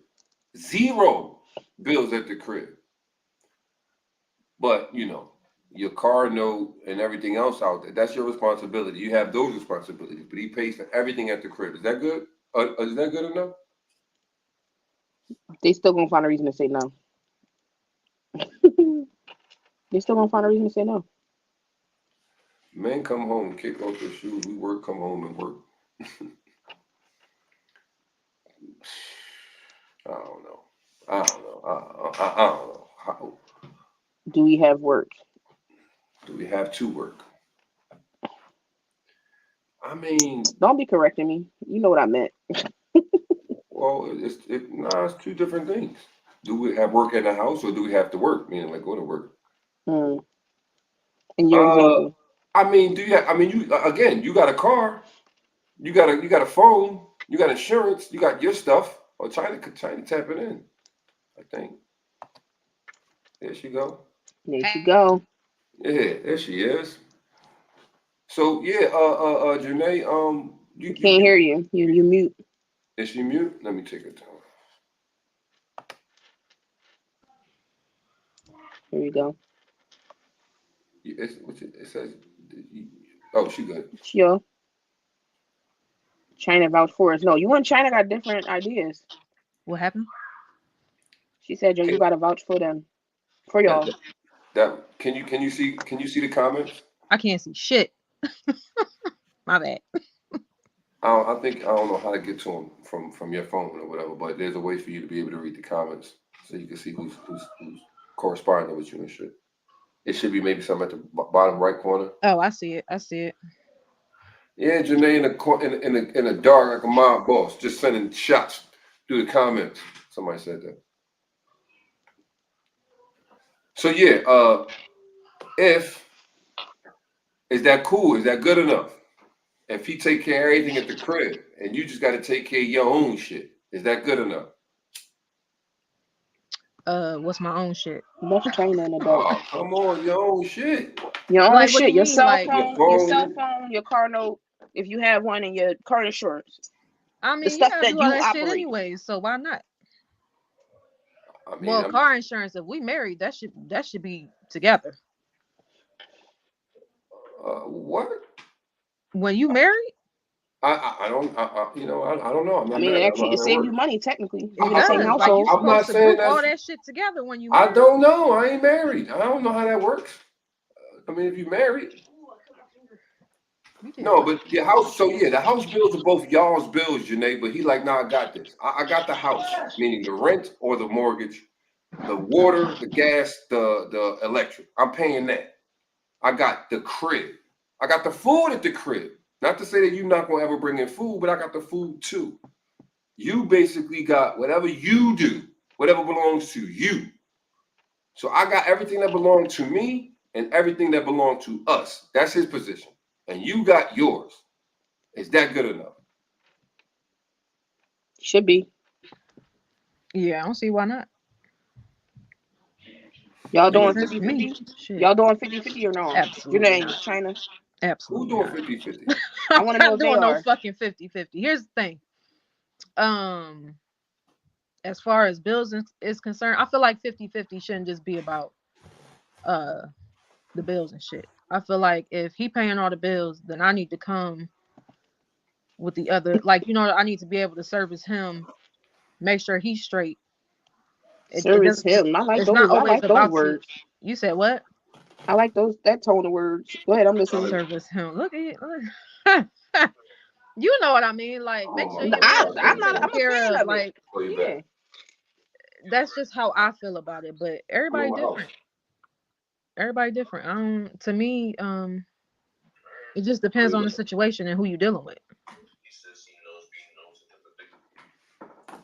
zero bills at the crib, but your car note and everything else out there, that's your responsibility. You have those responsibilities, but he pays for everything at the crib. Is that good? Is that good enough? They still gonna find a reason to say no. They still gonna find a reason to say no. Men come home, kick off their shoes. We work, come home and work. I don't know. I don't know. I don't know. How Do we have work? do we have to work? I mean, Don't be correcting me. You know what I meant. well, it's two different things. Do we have work in the house or do we have to work? Meaning like go to work. Mm. In your Uh, example, I mean, you again? You got a car, you got a phone, you got insurance, you got your stuff. Oh, China tapping in. I think there she go. there you go. Yeah, there she is. So yeah, Janae, I can't hear you. You mute. is she mute? Let me take her down. Here you go. It says, oh, she good. Sure. China vouch for us. No, you and China got different ideas. What happened? She said, "Yo, you Can, got to vouch for them, for that, y'all." that that can you see the comments? I can't see shit. My bad. I don't know how to get to them from your phone or whatever, but there's a way for you to be able to read the comments so you can see who's corresponding with you and shit. It should be maybe something at the bottom right corner. Oh, I see it. I see it. Yeah, Janae in the dark like a mob boss, just sending shots through the comments. Somebody said that. So yeah, if is that cool? Is that good enough? If he take care of everything at the crib and you just got to take care of your own shit, is that good enough? What's my own shit? That's China in the dark. Oh, come on, your own shit. Your own Like, what shit. you mean? Like, Your phone. Your car note, if you have one, and your car insurance. I The mean, you stuff gotta that do all you that shit operate. anyway. So why not? I mean, Well, car insurance. If we married, that should be together. What? When you married, I don't I don't know. I'm I not mean, married. it I don't know how actually it that saved you works. money technically. it You in the same does. Like, you're household. I'm not supposed to saying group all that's. that shit together when you I married. don't know. I ain't married. I don't know how that works. I mean, if you married, You did no, what? but the house. So yeah, the house bills are both y'all's bills, Janae. But he like, nah, I got this. I got the house, meaning the rent or the mortgage, the water, the gas, the electric. I'm paying that. I got the crib. I got the food at the crib. Not to say that you're not gonna ever bring in food, but I got the food too. You basically got whatever you do, whatever belongs to you. So I got everything that belonged to me and everything that belonged to us. That's his position. And you got yours. Is that good enough? Should be. Yeah, I don't see why not. Y'all Makes doing You, sense to me. 50-50? Shit, Y'all doing 50-50 or no? absolutely Janae, not. China. who Absolutely doing not. 50-50? I I'm want to know not if they doing no are. fucking 50-50. Here's the thing. Um, as far as bills is concerned, I feel like 50-50 shouldn't just be about uh the bills and shit. I feel like if he paying all the bills, then I need to come with the other, like, I need to be able to service him, make sure he's straight. It Service doesn't. him. I like It's not those. I always like those about you. words. You said what? I like those. That tone of words. Go ahead. I'm listening. Service him. Look at you. You know what I mean? Like, make Oh sure my your God. I, man I'll call is I'm you not. back. taken I'm a care fan of. of it. Like, Call you back. Yeah. that's just how I feel about it. But I'm in everybody my house. different. Everybody different. To me, it just Call depends you on the back. situation and who you dealing with.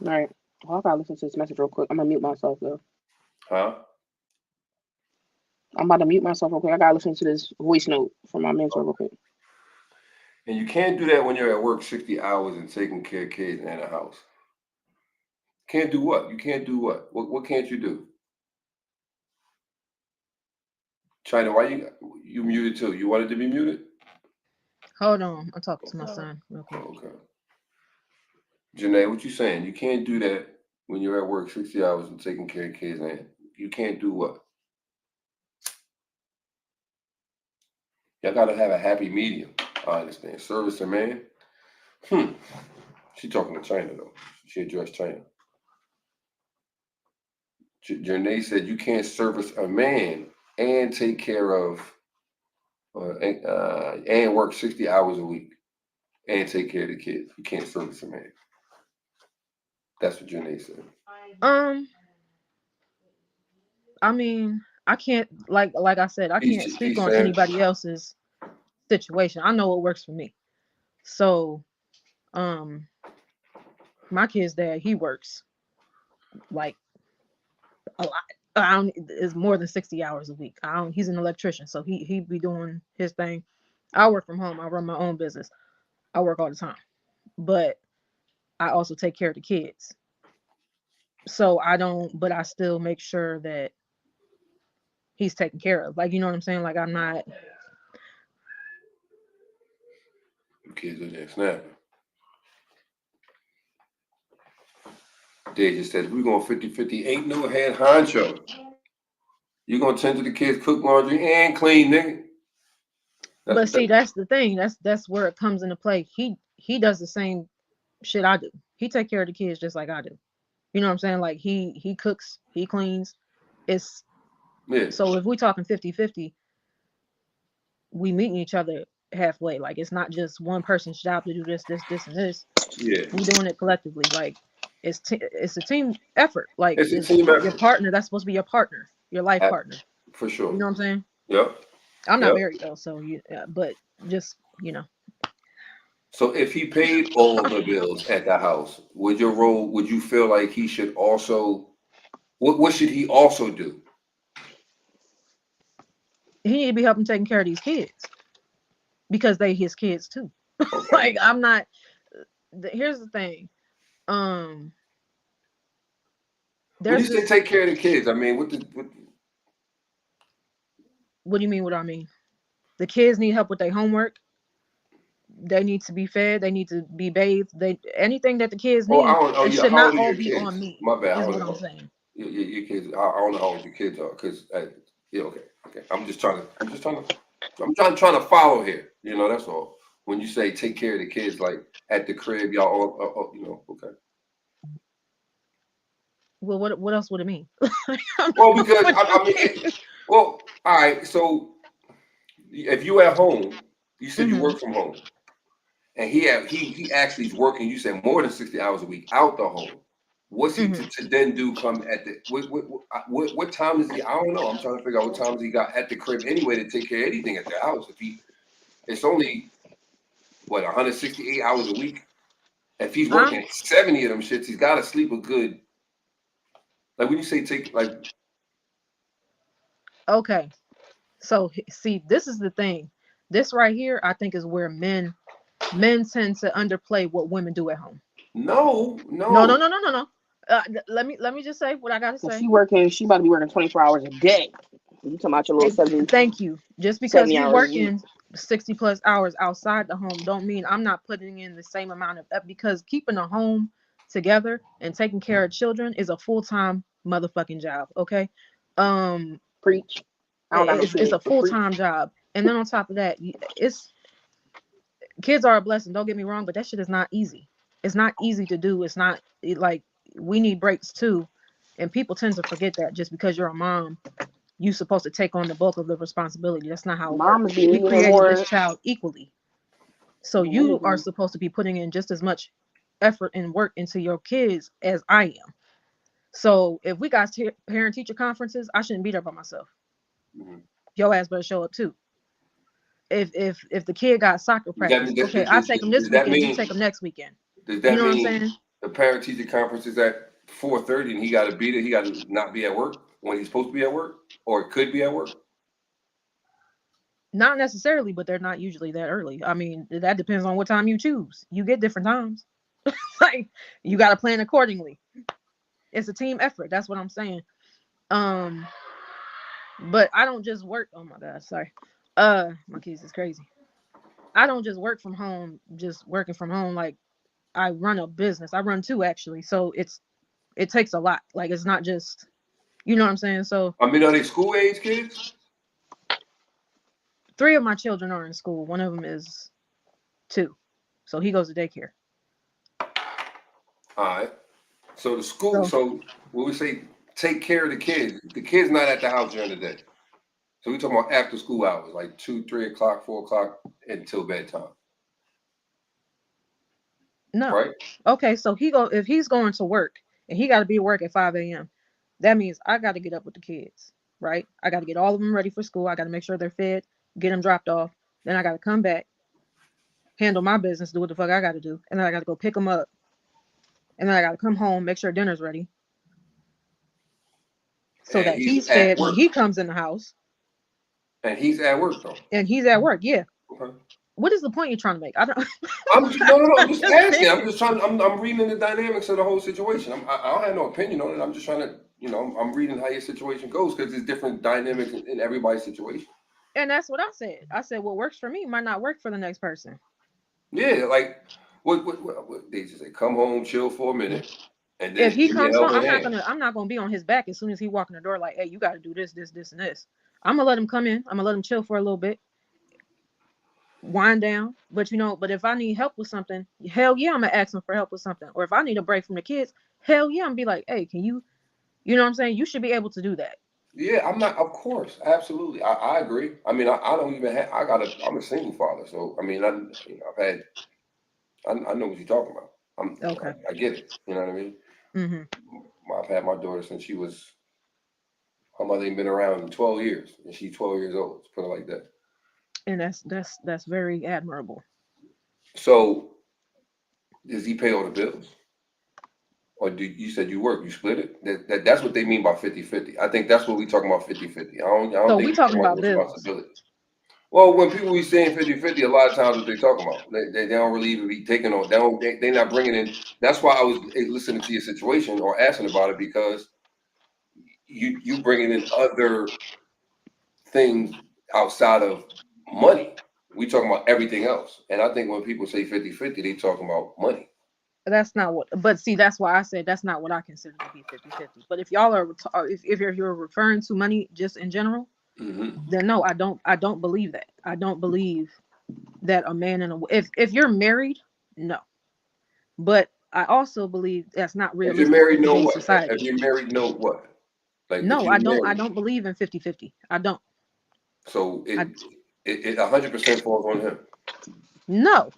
All right. Well, I gotta listen to this message real quick. I'm gonna mute myself though. Huh? I'm about to mute myself real quick. I gotta listen to this voice note from my mentor real quick. And you can't do that when you're at work 60 hours and taking care of kids and a house. Can't do what? You can't do what? What can't you do? China, why you muted too? You wanted to be muted? Hold on. I'm talking to my son real quick. Okay. Janae, what you saying? You can't do that when you're at work 60 hours and taking care of kids and you can't do what? Y'all gotta have a happy medium. I understand. Service a man. She talking to China though. She addressed China. Janae said you can't service a man and take care of and work 60 hours a week and take care of the kids. You can't service a man. That's what Janae said. Um, I mean, I can't, like I said, I can't speak She's on saying, anybody else's situation. I know what works for me. So, um, my kid's dad, he works like a lot. I don't, is more than 60 hours a week. He's an electrician, so he be doing his thing. I work from home. I run my own business. I work all the time, but I also take care of the kids. So I don't, but I still make sure that he's taken care of. Like, you know what I'm saying? Like, I'm not. the kids are there snapping. They just said, we're going 50-50. Ain't no head honcho. You're going to tend to the kids, cook laundry, and clean, nigga. But That's see, that's the thing. That's where it comes into play. He does the same shit I do. He take care of the kids just like I do. You know what I'm saying? Like, he cooks, he cleans. It's yeah. So if we talking 50-50, we meeting each other halfway. Like, it's not just one person's job to do this, and this. Yeah. We doing it collectively. Like, it's a team effort. Like, It's a it's team your effort. partner. That's supposed to be your partner, your life partner. For You sure. know what I'm saying? Yep. I'm not Yep. married though, so but just So if he paid all of the bills at the house, would you feel like he should also, what should he also do? he need to be helping taking care of these kids because they his kids too. Okay. Like, I'm not. Here's the thing. Um, When you there's say this. take care of the kids, I mean, What do you mean? What I mean? The kids need help with their homework. They need to be fed. They need to be bathed. Anything that the kids oh, I need, don't, oh it yeah, should how not old are all your be on kids? me. My bad. Is How what I'm old saying. your kids? I don't know how old your kids are, because, yeah, okay. I'm just trying to I'm trying to follow here. That's all. When you say take care of the kids, like at the crib, y'all all, okay. Well, what else would it mean? Well, because What I you mean, mean? well, all right. So if you at home, you said you Hmm. work from home, and he actually is working. You said more than 60 hours a week out the home. What's he Hmm. to then do? Come at the what time is he? I don't know. I'm trying to figure out what times he got at the crib anyway to take care of anything at the house. It's only what 168 hours a week. If he's I'm working 70 of them shits, he's got to sleep a good. Like when you say take like okay. So see, this is the thing. This right here, I think, is where men tend to underplay what women do at home. no No, no, no. no, no, no, no. Let me just say what I gotta Cause say. she about to be working 24 hours a day. You talking about your little It, 70, thank you. Just because 70 he hours a week. working 60 plus hours outside the home don't mean I'm not putting in the same amount of because keeping a home together and taking care of children is a full-time motherfucking job, okay? Um Preach. I don't got no it's a kids, but preach. full-time job. And then on top of that, it's kids are a blessing, don't get me wrong, but that shit is not easy. It's not easy to do. It's not like we need breaks too. And people tend to forget that just because you're a mom you supposed to take on the bulk of the responsibility. That's not how it Moms works. be We needing created this more. child equally. So you are Mhm. supposed to be putting in just as much effort and work into your kids as I am. So if we got parent teacher conferences, I shouldn't be there by myself. Mhm. Your ass better show up too. If the kid got soccer Does that practice, mean okay, I take them this does that weekend, you mean take them next weekend. does You that know what I'm mean saying? the parent teacher conference is at 4:30 and he got to be there? He got to not be at work when he's supposed to be at work, or could be at work. Not necessarily, but they're not usually that early. I mean, that depends on what time you choose. You get different times. Like you got to plan accordingly. It's a team effort. That's what I'm saying. Um, but I don't just work. Oh my god, sorry. My kids is crazy. I don't just work from home, just working from home. Like I run a business. I run two actually. So it takes a lot. Like it's not just you know what I'm saying. So I mean, are they school age kids? three of my children are in school. One of them is two, so he goes to daycare. All right. So the school. So So when we say take care of the kid's not at the house during the day. So we talking about after school hours, like 2, 3 o'clock, 4 o'clock until bedtime, no, right? okay. So he go if he's going to work and he got to be at work at 5 a.m. That means I got to get up with the kids, right? I got to get all of them ready for school. I got to make sure they're fed, get them dropped off. Then I got to come back, handle my business, do what the fuck I got to do, and then I got to go pick them up, and then I got to come home, make sure dinner's ready, so And that he's he's at fed when work. he comes in the house, And he's at work though. and he's at work. Yeah. Okay. What is the point you're trying to make? I don't. No. I'm I'm just just asking. I'm saying. just trying. I'm reading the dynamics of the whole situation. I don't have no opinion on it. I'm just trying to, I'm reading how your situation goes because there's different dynamics in everybody's situation. And that's what I said. I said what works for me might not work for the next person. Yeah, like what they just say, come home, chill for a minute, and If then he give me a comes home, helping hand. I'm not gonna be on his back as soon as he walk in the door. Like, hey, you got to do this, this, this, and this. I'm gonna let him come in. I'm gonna let him chill for a little bit, wind down. But but if I need help with something, hell yeah, I'm gonna ask him for help with something. Or if I need a break from the kids, hell yeah, I'm gonna be like, hey, can you? You know what I'm saying? You should be able to do that. Yeah, I'm not. Of course, absolutely. I agree. I mean, I don't even have. I'm a single father, so I mean, I've had. I know what you're talking about. Okay. I get it. You know what I mean? Hmm. I've had my daughter since she was. Her mother ain't been around in 12 years, and she's 12 years old. Let's put it like that. And that's very admirable. So, does he pay all the bills? Or do you said you work, you split it? That's what they mean by 50-50. I think that's what we talking about 50-50. I don't So think we we talking talking about about bills. responsibility. Well, when people be saying 50-50, a lot of times what they talking about, they don't really even be taking on, they not bringing in. That's why I was listening to your situation or asking about it because you bringing in other things outside of money. We talking about everything else. And I think when people say 50-50, they talking about money. That's not what, but see, that's why I said that's not what I consider to be 50-50. But if y'all are, if you're referring to money just in general, then no, I don't believe that. I don't believe that a man and a if you're married, no. But I also believe that's not If you're realistic married, in know today's what? society. If you're married, know what? Like if No, you're I married, don't believe in 50-50. I don't. so I it 100% falls on him. no.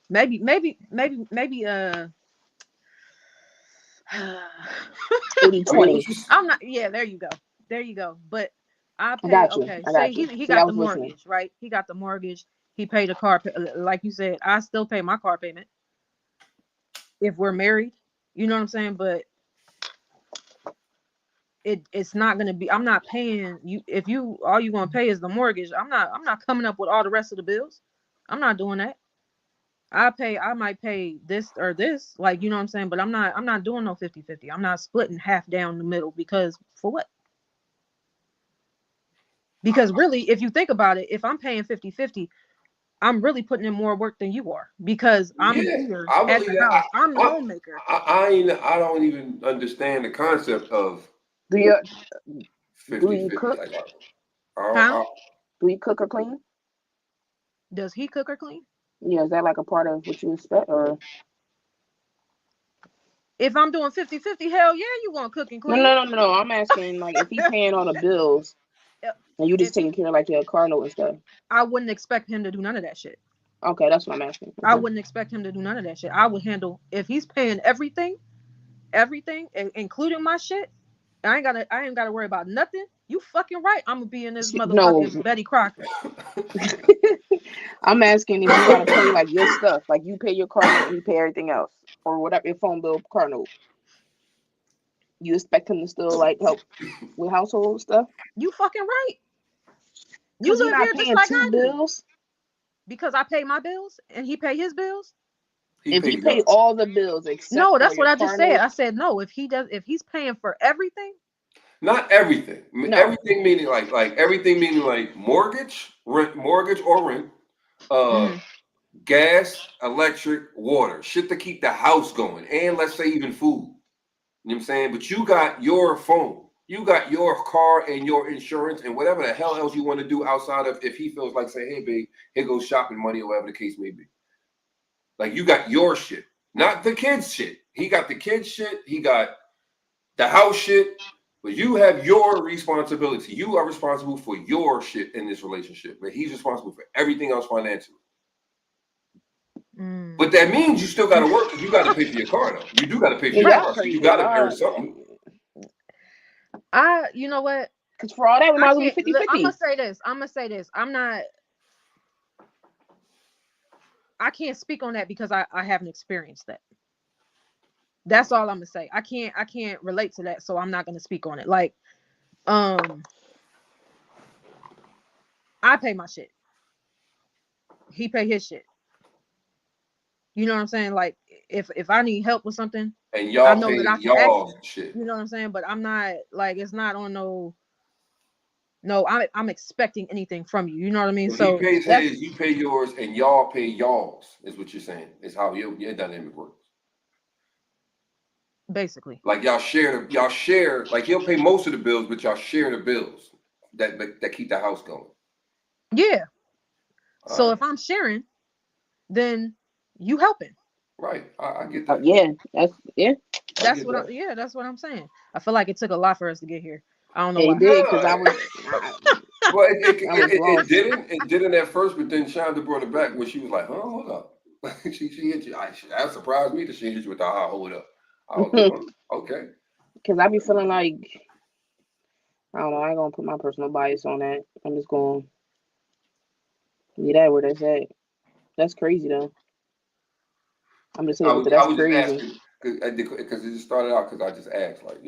Maybe 80 I mean, 20. I'm not. Yeah, there you go. There you go. But I I pay. got you. Okay, I say got you. he See, I got the was listening. mortgage, right? He got the mortgage. He paid a car. Like you said, I still pay my car payment if we're married. You know what I'm saying? But it's not gonna be. I'm not paying you if you all you gonna pay is the mortgage. I'm not coming up with all the rest of the bills. I'm not doing that. I might pay this or this, like you know what I'm saying, but I'm not doing no 50-50. I'm not splitting half down the middle because for what? Because really, if you think about it, if I'm paying 50-50, I'm really putting in more work than you are because I'm Yeah, here I at believe the that. house. I'm the I, homemaker. I don't even understand the concept of Do you do 50 you 50. cook? Like, Huh? Do you cook or clean? Does he cook or clean? Yeah, is that like a part of what you expect, or If I'm doing 50-50, hell yeah, you want to cook and no, clean. no, no, no, no. I'm asking like if he paying all the bills Uh, and you just If taking care of like your car note and stuff. I wouldn't expect him to do none of that shit. Okay, that's what I'm asking. I Okay. wouldn't expect him to do none of that shit. I would handle if he's paying everything, including my shit. I ain't gotta worry about nothing. You fucking right. I'm gonna be in this No, motherfucking Betty Crocker. I'm asking if you gotta pay like your stuff, like you pay your car note and he pay everything else, or whatever your phone bill, car note. You expect him to still like help with household stuff You fucking right. You because he live not here just paying like two I do. bills. Because I pay my bills and he pay his bills. he If he pays pay yours. all the bills except No, for that's what your I just car said. note, I said no. If he's paying for everything, Not everything. no. Everything meaning like everything meaning like mortgage or rent, uh, hmm gas, electric, water, shit to keep the house going, and let's say even food. You know what I'm saying? But you got your phone, you got your car and your insurance and whatever the hell else you want to do outside of if he feels like say, hey babe, here goes shopping money or whatever the case may be. Like you got your shit, not the kids' shit. He got the kids' shit, he got the house shit, but you have your responsibility. You are responsible for your shit in this relationship, but he's responsible for everything else financially. mm. But that means you still got to work because you got to pay for your car, though. You do got to pay for Yeah, your Right. y'all car, so you crazy. got to earn Y'all, something. You know what? because for all that, we I might as well be can't. 50 I'm gonna 50. say this. I'm gonna say this. I'm not. I can't speak on that because I haven't experienced that. That's all I'm gonna say. I can't relate to that, so I'm not gonna speak on it. Like, um, I pay my shit. He pay his shit. You know what I'm saying? Like, if I need help with something, And I y'all know pay that I can ask him. y'all shit. You know what I'm saying? But I'm not like it's not on no. I'm expecting anything from you. You know what I mean? So he So pays that's his, you pay yours, and y'all pay y'all's. Is what you're saying? Is how your dynamic works. basically. Like y'all share. Like he'll pay most of the bills, but y'all share the bills that keep the house going. Yeah. All So right, if I'm sharing, then you helping. right. I get Oh, that. yeah, that's yeah. I get that. That's what I'm saying. I feel like it took a lot for us to get here. I don't know It why. did because No, I well, was it lost. didn't. It didn't at first, but then Shonda brought it back when she was like, "Huh, hold up." she hit you. That surprised me that she hit you with the hold up." I was like, "Huh, okay." Because I be feeling like I don't know. I ain't gonna put my personal bias on that. I'm just gonna leave that where that's at. That's crazy though. I'm just saying that I that's was just crazy. asking because it just started out because I just asked like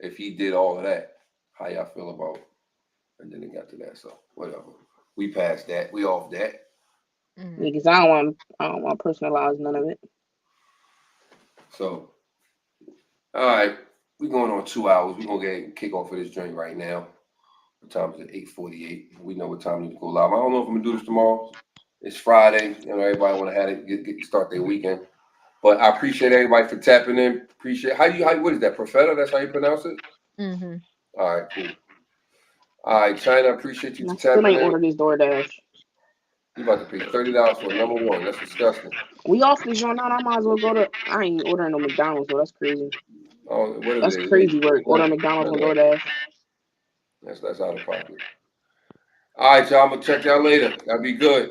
if he did all of that, how y'all feel about, and then it got to that. So whatever. We passed that. We off that. Mhm. Because I don't want to personalize none of it. So all right, we going on 2 hours. We gonna kick off of this joint right now. What time is it? 8:48. We know what time we need to go live. I don't know if I'm gonna do this tomorrow. It's Friday. Everybody want to have it get start their weekend. But I appreciate everybody for tapping in. Appreciate how what is that? Profeta? That's how you pronounce it. Mhm. All right, cool. All right, China, I appreciate you And I still tapping ain't in. ordered this DoorDash. You about to pay $30 for number one. That's disgusting. We off this joint out. I might as well go to. I ain't ordering no McDonald's, so that's crazy. Oh, what is That's it? crazy work. Order McDonald's on DoorDash. That's out of pocket. All right, y'all. I'm gonna check y'all later. That'll be good.